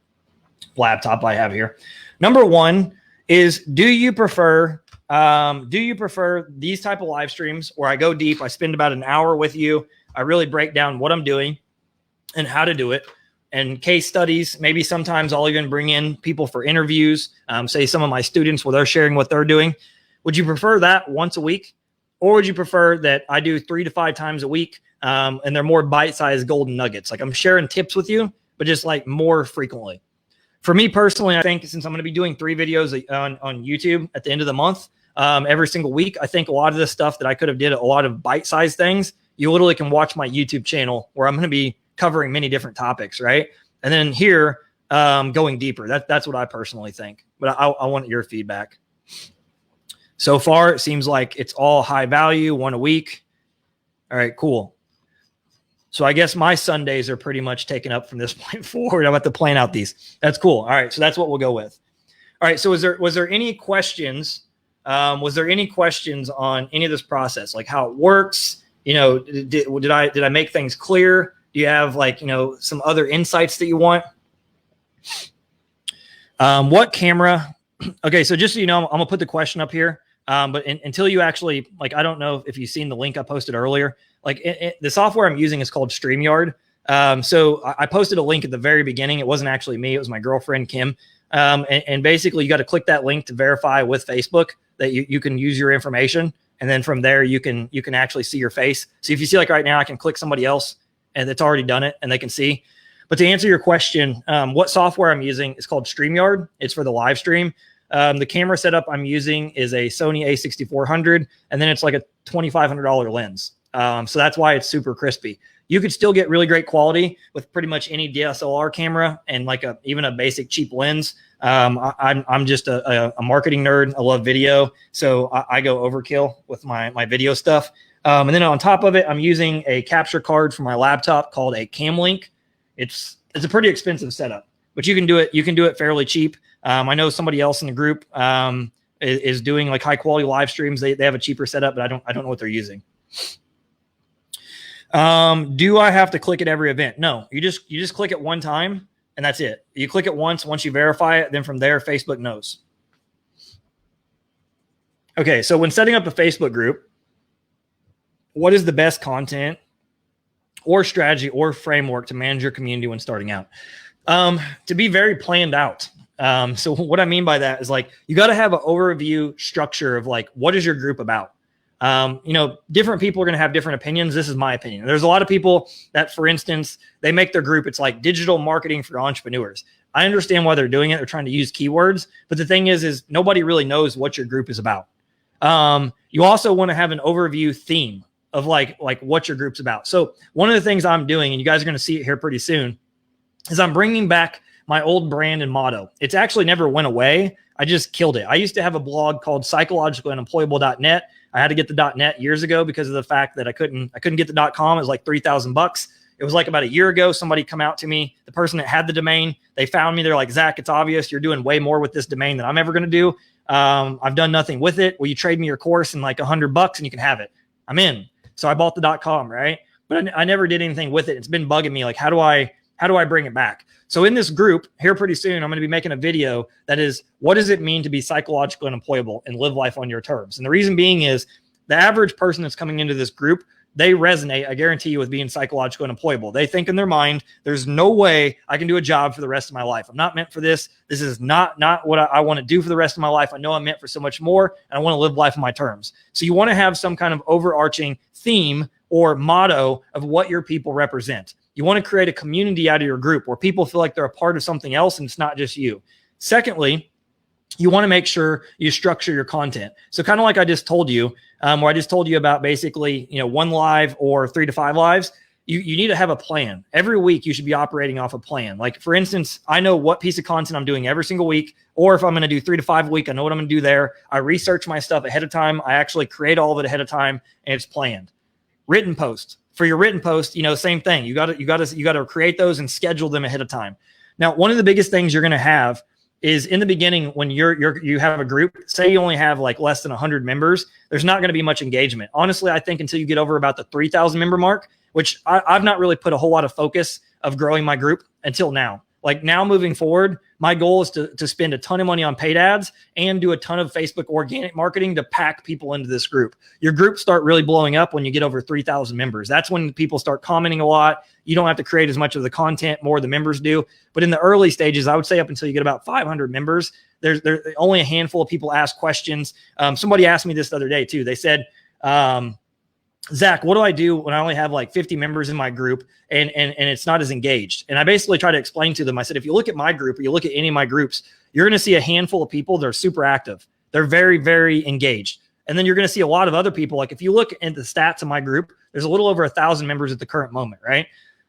laptop I have here. Number 1 is, do you prefer these type of live streams where I go deep? I spend about an hour with you. I really break down what I'm doing and how to do it, and case studies. Maybe sometimes I'll even bring in people for interviews. Say some of my students where they're sharing what they're doing. Would you prefer that once a week, or would you prefer that I do 3 to 5 times a week? And they're more bite-sized golden nuggets. Like I'm sharing tips with you, but just like more frequently. For me personally, I think since I'm going to be doing 3 videos on YouTube at the end of the month, every single week, I think a lot of the stuff that I could have did a lot of bite-sized things, you literally can watch my YouTube channel where I'm going to be covering many different topics, right? And then here, going deeper. That's what I personally think. But I want your feedback. So far, it seems like it's all high value, 1 a week. All right, cool. So I guess my Sundays are pretty much taken up from this point forward. I'm about to plan out these. That's cool. All right. So that's what we'll go with. All right. So was there any questions? Was there any questions on any of this process? Like how it works? You know, did I make things clear? Do you have like, you know, some other insights that you want? What camera? Okay. So just so you know, I'm gonna put the question up here. But until you actually, like, I don't know if you've seen the link I posted earlier. Like the software I'm using is called StreamYard. So I posted a link at the very beginning. It wasn't actually me. It was my girlfriend, Kim. And basically you got to click that link to verify with Facebook that you can use your information. And then from there, you can actually see your face. So if you see like right now, I can click somebody else and it's already done it and they can see. But to answer your question, what software I'm using is called StreamYard. It's for the live stream. The camera setup I'm using is a Sony a6400, and then it's like a $2,500 lens. So that's why it's super crispy. You could still get really great quality with pretty much any DSLR camera and like even a basic cheap lens. I'm just a marketing nerd. I love video, so I go overkill with my video stuff. And then on top of it, I'm using a capture card for my laptop called a Camlink. It's a pretty expensive setup, but you can do it. You can do it fairly cheap. I know somebody else in the group is doing like high quality live streams. They have a cheaper setup, but I don't know what they're using. Do I have to click at every event? No, you just click it one time and that's it. You click it once you verify it, then from there, Facebook knows. Okay. So when setting up a Facebook group, what is the best content or strategy or framework to manage your community when starting out? To be very planned out. So what I mean by that is like, you got to have an overview structure of like, what is your group about? You know, different people are going to have different opinions. This is my opinion. There's a lot of people that, for instance, they make their group, it's like digital marketing for entrepreneurs. I understand why they're doing it. They're trying to use keywords, but the thing is nobody really knows what your group is about. You also want to have an overview theme. of like what your group's about. So one of the things I'm doing, and you guys are going to see it here pretty soon, is I'm bringing back my old brand and motto. It's actually never went away. I just killed it. I used to have a blog called psychologicallyunemployable.net. I had to get the .net years ago because of the fact that I couldn't get the .com. It was like $3,000. It was like about a year ago, somebody come out to me, the person that had the domain, they found me. They're like, Zach, it's obvious you're doing way more with this domain than I'm ever going to do. I've done nothing with it. Will you trade me your course in like $100 and you can have it? I'm in. So I bought the .com, right? But I never did anything with it. It's been bugging me. Like, how do I bring it back? So in this group here pretty soon, I'm going to be making a video that is, what does it mean to be psychologically unemployable and live life on your terms? And the reason being is the average person that's coming into this group, they resonate, I guarantee you, with being psychologically unemployable. They think in their mind, there's no way I can do a job for the rest of my life. I'm not meant for this. This is not what I want to do for the rest of my life. I know I'm meant for so much more, and I want to live life on my terms. So you want to have some kind of overarching theme or motto of what your people represent. You want to create a community out of your group where people feel like they're a part of something else and it's not just you. Secondly, you want to make sure you structure your content. So kind of like I just told you, where I just told you about basically, 1 live or 3 to 5 lives, you need to have a plan. Every week you should be operating off a plan. Like for instance, I know what piece of content I'm doing every single week, or if I'm going to do 3 to 5 a week, I know what I'm going to do there. I research my stuff ahead of time. I actually create all of it ahead of time and it's planned. Written post. For your written post, same thing. You got to create those and schedule them ahead of time. Now, one of the biggest things you're going to have is in the beginning when you have a group, say you only have like less than 100 members, there's not going to be much engagement. Honestly, I think until you get over about the 3,000 member mark, which I've not really put a whole lot of focus of growing my group until now. Like now moving forward, my goal is to spend a ton of money on paid ads and do a ton of Facebook organic marketing to pack people into this group. Your group start really blowing up when you get over 3,000 members. That's when people start commenting a lot. You don't have to create as much of the content, more the members do. But in the early stages, I would say up until you get about 500 members, there's only a handful of people ask questions. Somebody asked me this the other day too. They said, Zach, what do I do when I only have like 50 members in my group and it's not as engaged? And I basically try to explain to them, I said, if you look at my group or you look at any of my groups, you're going to see a handful of people that are super active. They're very, very engaged. And then you're going to see a lot of other people. Like if you look at the stats of my group, there's a little over 1,000 members at the current moment, right?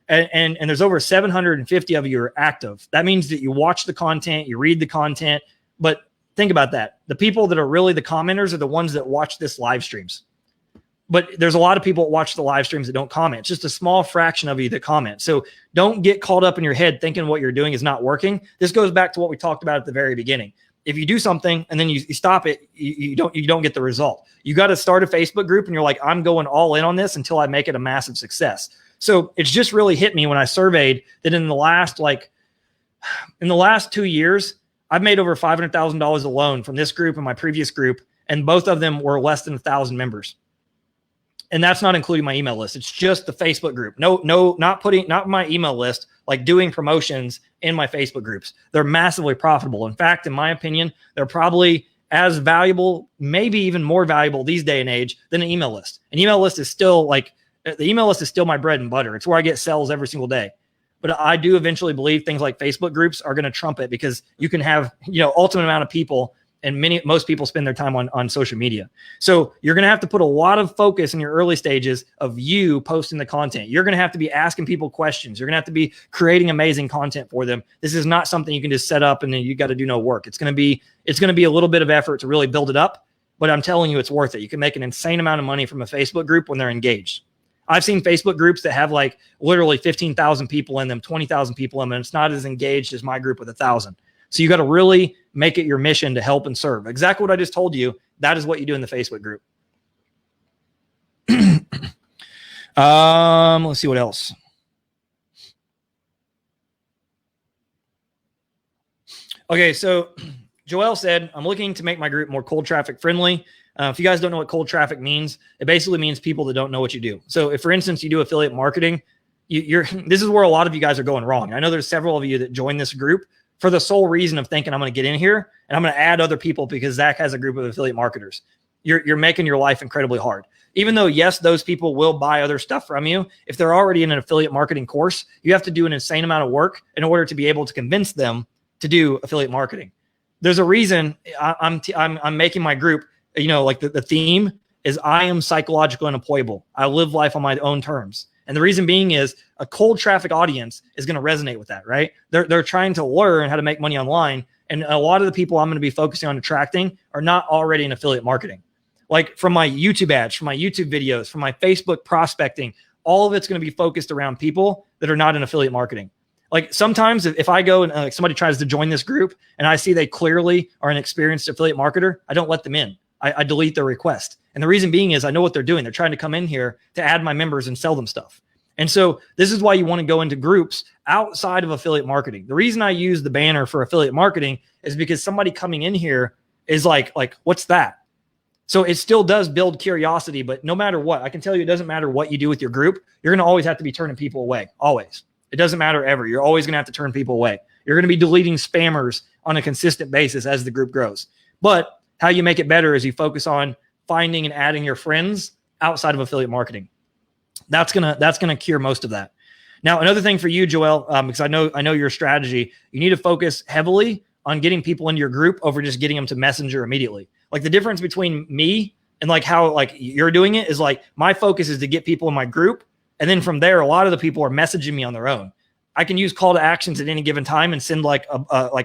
And there's over 750 of you are active. That means that you watch the content, you read the content. But think about that. The people that are really the commenters are the ones that watch this live streams. But there's a lot of people that watch the live streams that don't comment. It's just a small fraction of you that comment. So don't get caught up in your head thinking what you're doing is not working. This goes back to what we talked about at the very beginning. If you do something and then you stop it, you don't get the result. You got to start a Facebook group and you're like, I'm going all in on this until I make it a massive success. So it's just really hit me when I surveyed that in the last 2 years, I've made over $500,000 alone from this group and my previous group, and both of them were less than 1,000 members. And that's not including my email list. It's just the Facebook group. No, not my email list, like doing promotions in my Facebook groups. They're massively profitable. In fact, in my opinion, they're probably as valuable, maybe even more valuable these day and age than an email list. An email list is still the email list is still my bread and butter. It's where I get sales every single day. But I do eventually believe things like Facebook groups are going to trump it because you can have, ultimate amount of people. And most people spend their time on social media. So you're going to have to put a lot of focus in your early stages of you posting the content. You're going to have to be asking people questions. You're going to have to be creating amazing content for them. This is not something you can just set up and then you got to do no work. It's going to be a little bit of effort to really build it up, but I'm telling you, it's worth it. You can make an insane amount of money from a Facebook group when they're engaged. I've seen Facebook groups that have like literally 15,000 people in them, 20,000 people in them, and it's not as engaged as my group with 1,000. So you got to really make it your mission to help and serve. Exactly what I just told you. That is what you do in the Facebook group. Let's see what else. Okay, so Joel said, I'm looking to make my group more cold traffic friendly. If you guys don't know what cold traffic means, it basically means people that don't know what you do. So if, for instance, you do affiliate marketing, this is where a lot of you guys are going wrong. I know there's several of you that join this group for the sole reason of thinking I'm going to get in here and I'm going to add other people because Zach has a group of affiliate marketers. You're making your life incredibly hard. Even though, yes, those people will buy other stuff from you, if they're already in an affiliate marketing course, you have to do an insane amount of work in order to be able to convince them to do affiliate marketing. There's a reason I'm making my group, like the theme is I am psychologically unemployable. I live life on my own terms. And the reason being is a cold traffic audience is going to resonate with that, right? They're trying to learn how to make money online. And a lot of the people I'm going to be focusing on attracting are not already in affiliate marketing. Like from my YouTube ads, from my YouTube videos, from my Facebook prospecting, all of it's going to be focused around people that are not in affiliate marketing. Like sometimes if I go and somebody tries to join this group and I see they clearly are an experienced affiliate marketer, I don't let them in. I delete their request. And the reason being is I know what they're doing. They're trying to come in here to add my members and sell them stuff. And so this is why you want to go into groups outside of affiliate marketing. The reason I use the banner for affiliate marketing is because somebody coming in here is like, what's that? So it still does build curiosity, but no matter what, I can tell you, it doesn't matter what you do with your group. You're going to always have to be turning people away. Always. It doesn't matter ever. You're always going to have to turn people away. You're going to be deleting spammers on a consistent basis as the group grows. But how you make it better is you focus on finding and adding your friends outside of affiliate marketing. That's gonna cure most of that. Now, another thing for you, Joel, because I know your strategy, you need to focus heavily on getting people into your group over just getting them to Messenger immediately. Like the difference between me and like how like you're doing it is like my focus is to get people in my group, and then from there, a lot of the people are messaging me on their own. I can use call to actions at any given time and send like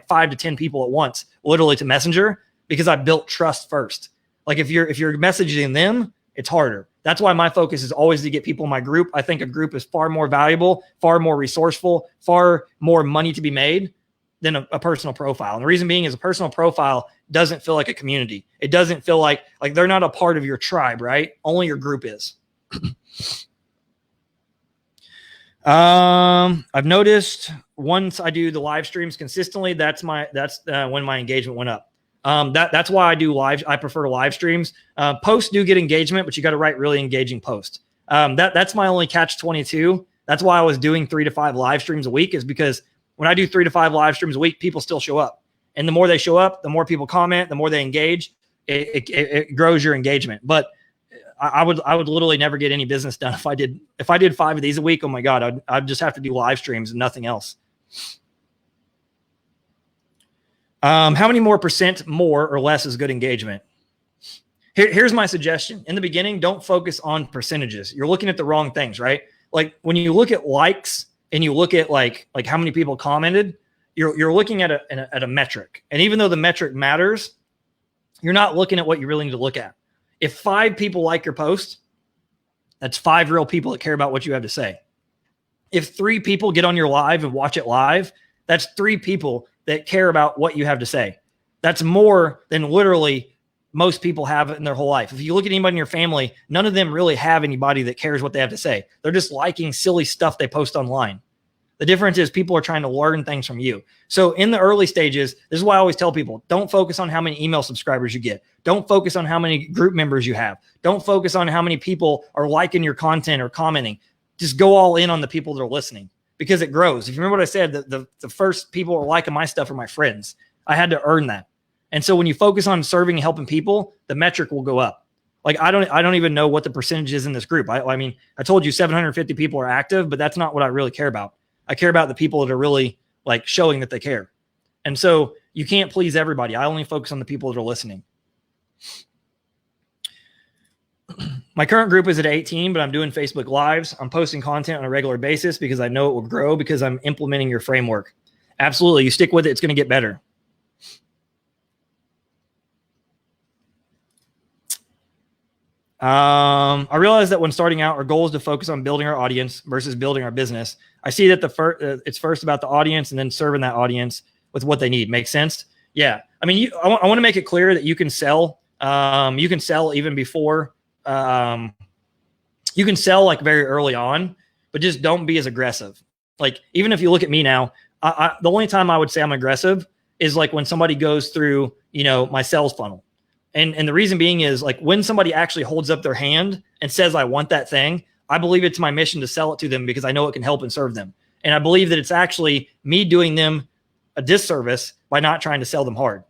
5 to 10 people at once, literally to Messenger, because I built trust first. Like if you're messaging them, it's harder. That's why my focus is always to get people in my group. I think a group is far more valuable, far more resourceful, far more money to be made than a personal profile. And the reason being is a personal profile doesn't feel like a community. It doesn't feel like they're not a part of your tribe, right? Only your group is. I've noticed once I do the live streams consistently, that's when my engagement went up. That's why I do live. I prefer live streams. Posts do get engagement, but you got to write really engaging posts. That's my only catch-22. That's why I was doing 3 to 5 live streams a week, is because when I do 3 to 5 live streams a week, people still show up. And the more they show up, the more people comment, the more they engage, it grows your engagement. But I would literally never get any business done if I did 5 of these a week. Oh my God, I'd just have to do live streams and nothing else. How many more % more or less is good engagement? Here's my suggestion. In the beginning, don't focus on percentages. You're looking at the wrong things, right? Like when you look at likes and you look at like how many people commented, you're looking at a metric. And even though the metric matters, you're not looking at what you really need to look at. If 5 people like your post, that's 5 real people that care about what you have to say. If 3 people get on your live and watch it live, that's 3 people that care about what you have to say. That's more than literally most people have in their whole life. If you look at anybody in your family, none of them really have anybody that cares what they have to say. They're just liking silly stuff they post online. The difference is people are trying to learn things from you. So in the early stages, this is why I always tell people, don't focus on how many email subscribers you get. Don't focus on how many group members you have. Don't focus on how many people are liking your content or commenting. Just go all in on the people that are listening, because it grows. If you remember what I said, the first people who are liking my stuff are my friends. I had to earn that. And so when you focus on serving and helping people, the metric will go up. Like I don't even know what the percentage is in this group. I mean, I told you 750 people are active, but that's not what I really care about. I care about the people that are really like showing that they care. And so you can't please everybody. I only focus on the people that are listening. My current group is at 18, but I'm doing Facebook Lives. I'm posting content on a regular basis because I know it will grow because I'm implementing your framework. Absolutely. You stick with it, it's going to get better. I realize that when starting out, our goal is to focus on building our audience versus building our business. I see that it's first about the audience and then serving that audience with what they need. Makes sense? Yeah. I mean, I want to make it clear that you can sell. You can sell even before. You can sell like very early on, but just don't be as aggressive. Like even if you look at me now, the only time I would say I'm aggressive is like when somebody goes through, my sales funnel. And the reason being is like when somebody actually holds up their hand and says, I want that thing, I believe it's my mission to sell it to them because I know it can help and serve them. And I believe that it's actually me doing them a disservice by not trying to sell them hard.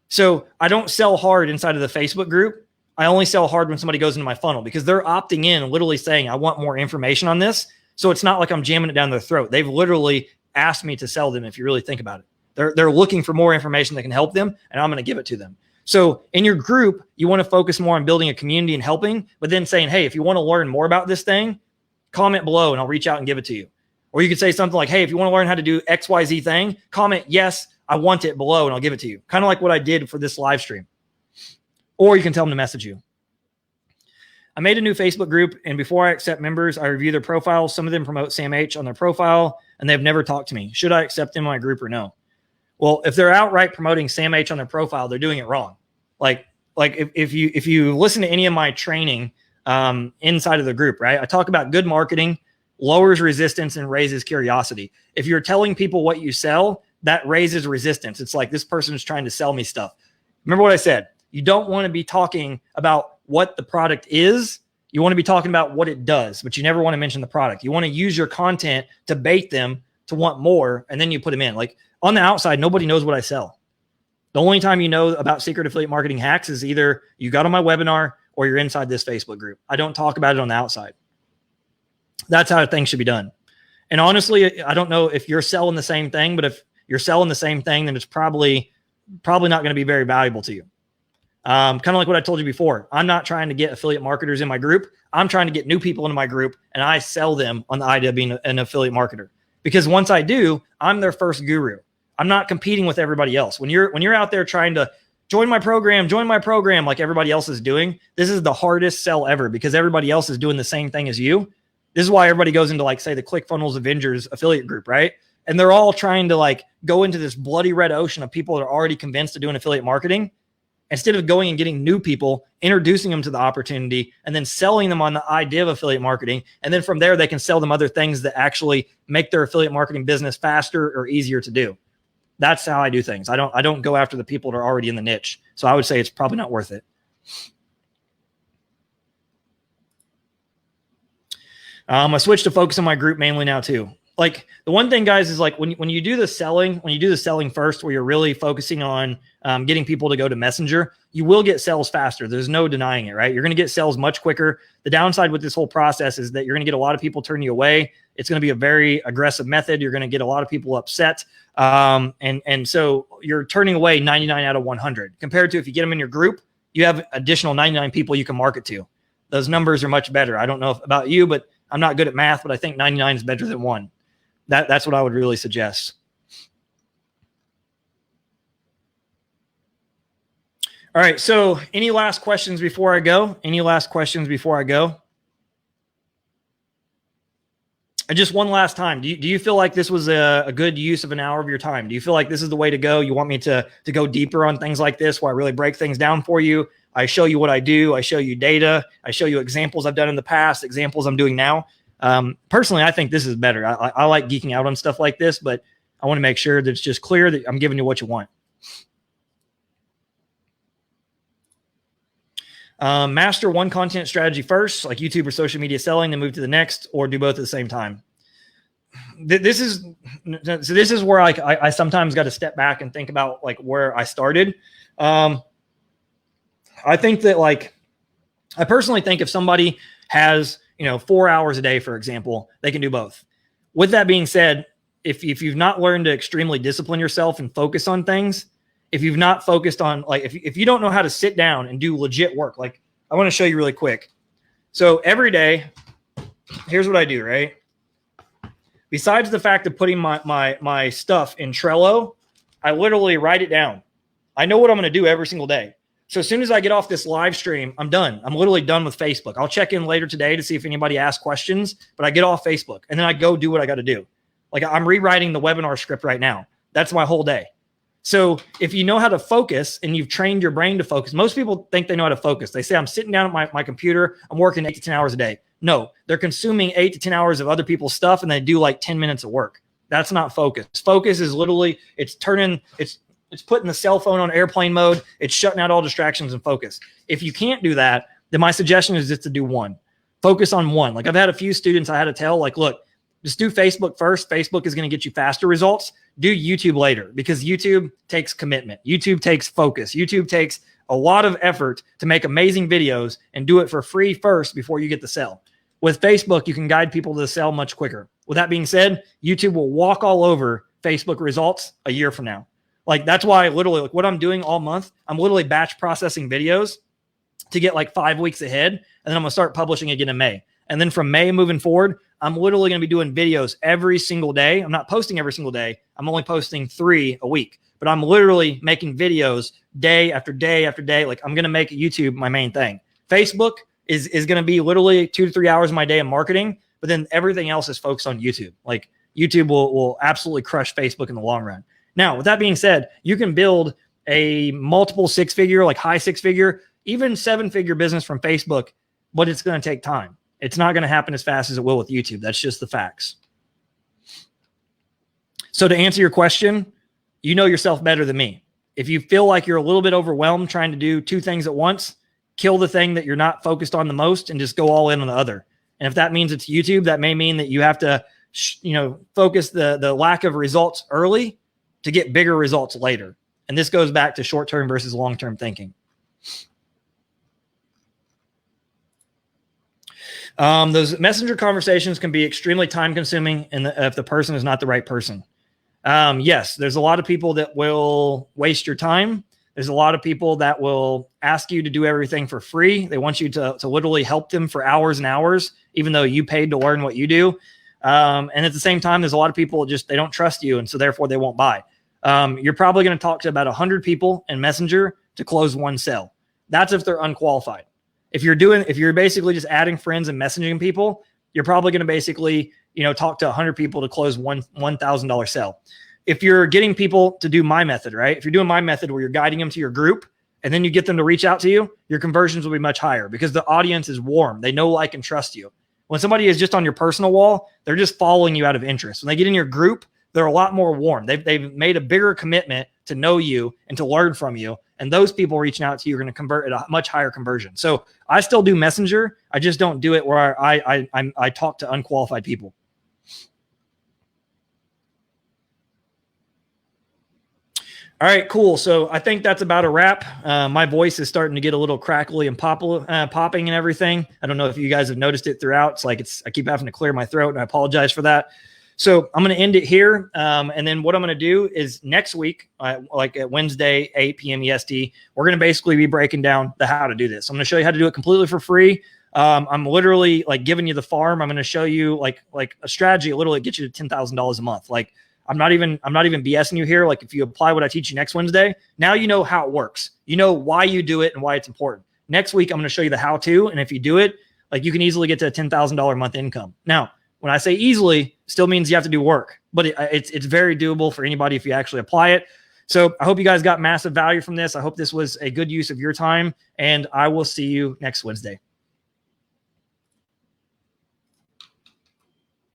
So I don't sell hard inside of the Facebook group. I only sell hard when somebody goes into my funnel because they're opting in and literally saying, I want more information on this. So it's not like I'm jamming it down their throat. They've literally asked me to sell them if you really think about it. They're looking for more information that can help them, and I'm going to give it to them. So in your group, you want to focus more on building a community and helping, but then saying, hey, if you want to learn more about this thing, comment below and I'll reach out and give it to you. Or you could say something like, hey, if you want to learn how to do XYZ thing, comment, yes, I want it below and I'll give it to you. Kind of like what I did for this live stream. Or you can tell them to message you. I made a new Facebook group, and before I accept members, I review their profiles. Some of them promote Sam H on their profile, and they've never talked to me. Should I accept them in my group or no? Well, if they're outright promoting Sam H on their profile, they're doing it wrong. Like if you listen to any of my training inside of the group, right? I talk about good marketing lowers resistance and raises curiosity. If you're telling people what you sell, that raises resistance. It's like, this person is trying to sell me stuff. Remember what I said? You don't want to be talking about what the product is. You want to be talking about what it does, but you never want to mention the product. You want to use your content to bait them to want more, and then you put them in. Like on the outside, nobody knows what I sell. The only time you know about secret affiliate marketing hacks is either you got on my webinar or you're inside this Facebook group. I don't talk about it on the outside. That's how things should be done. And honestly, I don't know if you're selling the same thing, but if you're selling the same thing, then it's probably not going to be very valuable to you. Kind of like what I told you before. I'm not trying to get affiliate marketers in my group. I'm trying to get new people into my group, and I sell them on the idea of being an affiliate marketer. Because once I do, I'm their first guru. I'm not competing with everybody else. When you're out there trying to join my program like everybody else is doing, this is the hardest sell ever because everybody else is doing the same thing as you. This is why everybody goes into, like, say, the ClickFunnels Avengers affiliate group, right? And they're all trying to, like, go into this bloody red ocean of people that are already convinced to doing affiliate marketing. Instead of going and getting new people, introducing them to the opportunity, and then selling them on the idea of affiliate marketing. And then from there, they can sell them other things that actually make their affiliate marketing business faster or easier to do. That's how I do things. I don't go after the people that are already in the niche. So I would say it's probably not worth it. I switched to focus on my group mainly now too. Like the one thing, guys, is like when you do the selling first, where you're really focusing on getting people to go to Messenger, you will get sales faster. There's no denying it, right? You're going to get sales much quicker. The downside with this whole process is that you're going to get a lot of people turn you away. It's going to be a very aggressive method. You're going to get a lot of people upset. And so you're turning away 99 out of 100 compared to if you get them in your group, you have additional 99 people you can market to. Those numbers are much better. I don't know about you, but I'm not good at math, but I think 99 is better than 1. That's what I would really suggest. All right. So any last questions before I go? And just one last time, do you feel like this was a good use of an hour of your time? Do you feel like this is the way to go? You want me to go deeper on things like this, where I really break things down for you? I show you what I do. I show you data. I show you examples I've done in the past, examples I'm doing now. Personally, I think this is better. I like geeking out on stuff like this, but I want to make sure that it's just clear that I'm giving you what you want. Master one content strategy first, like YouTube or social media selling, then move to the next, or do both at the same time. This is where I sometimes got to step back and think about like where I started. I think that I personally think if somebody has 4 hours a day, for example, they can do both. With that being said, if you've not learned to extremely discipline yourself and focus on things, if you've not focused on if you don't know how to sit down and do legit work, I want to show you really quick. So every day, here's what I do, right? Besides the fact of putting my stuff in Trello, I literally write it down. I know what I'm going to do every single day. So as soon as I get off this live stream, I'm done. I'm literally done with Facebook. I'll check in later today to see if anybody asks questions, but I get off Facebook and then I go do what I got to do. I'm rewriting the webinar script right now. That's my whole day. So if you know how to focus and you've trained your brain to focus, most people think they know how to focus. They say, I'm sitting down at my computer, I'm working 8 to 10 hours a day. No, they're consuming 8 to 10 hours of other people's stuff and they do 10 minutes of work. That's not focus. Focus is literally, it's putting the cell phone on airplane mode. It's shutting out all distractions and focus. If you can't do that, then my suggestion is just to do one. Focus on one. I've had a few students I had to tell, look, just do Facebook first. Facebook is going to get you faster results. Do YouTube later, because YouTube takes commitment. YouTube takes focus. YouTube takes a lot of effort to make amazing videos and do it for free first before you get the sell. With Facebook, you can guide people to the sell much quicker. With that being said, YouTube will walk all over Facebook results a year from now. Like that's why literally like what I'm doing all month, I'm literally batch processing videos to get like 5 weeks ahead. And then I'm going to start publishing again in May. And then from May moving forward, I'm literally going to be doing videos every single day. I'm not posting every single day. I'm only posting 3 a week, but I'm literally making videos day after day after day. Like I'm going to make YouTube my main thing. Facebook is going to be literally 2 to 3 hours of my day in marketing, but then everything else is focused on YouTube. Like YouTube will absolutely crush Facebook in the long run. Now, with that being said, you can build a multiple 6-figure, like high 6-figure, even 7-figure business from Facebook, but it's going to take time. It's not going to happen as fast as it will with YouTube. That's just the facts. So to answer your question, you know yourself better than me. If you feel like you're a little bit overwhelmed trying to do 2 things at once, kill the thing that you're not focused on the most and just go all in on the other. And if that means it's YouTube, that may mean that you have to, focus the lack of results early to get bigger results later. And this goes back to short-term versus long-term thinking. Those messenger conversations can be extremely time-consuming if the person is not the right person. Yes, there's a lot of people that will waste your time. There's a lot of people that will ask you to do everything for free. They want you to literally help them for hours and hours, even though you paid to learn what you do. And at the same time, there's a lot of people they don't trust you, and so therefore they won't buy. You're probably going to talk to about 100 people in Messenger to close 1 sale. That's if they're unqualified. If you're basically just adding friends and messaging people, you're probably going to basically, talk to 100 people to close $1,000 sale. If you're getting people to do my method, right? If you're doing my method where you're guiding them to your group and then you get them to reach out to you, your conversions will be much higher because the audience is warm. They know, like, and trust you. When somebody is just on your personal wall, they're just following you out of interest. When they get in your group, they're a lot more warm. They've made a bigger commitment to know you and to learn from you. And those people reaching out to you are going to convert at a much higher conversion. So I still do Messenger. I just don't do it where I talk to unqualified people. All right, cool. So I think that's about a wrap. My voice is starting to get a little crackly and popping and everything. I don't know if you guys have noticed it throughout. It's like I keep having to clear my throat, and I apologize for that. So I'm going to end it here. And then what I'm going to do is next week, like at Wednesday, 8 p.m. EST, we're going to basically be breaking down how to do this. I'm going to show you how to do it completely for free. I'm literally like giving you the farm. I'm going to show you like a strategy that literally gets you to $10,000 a month. Like I'm not even BSing you here. Like if you apply what I teach you next Wednesday, now you know how it works. You know why you do it and why it's important. Next week, I'm going to show you the how-to. And if you do it, like you can easily get to a $10,000 a month income. Now, when I say easily, still means you have to do work, but it's very doable for anybody if you actually apply it. So I hope you guys got massive value from this. I hope this was a good use of your time, and I will see you next Wednesday.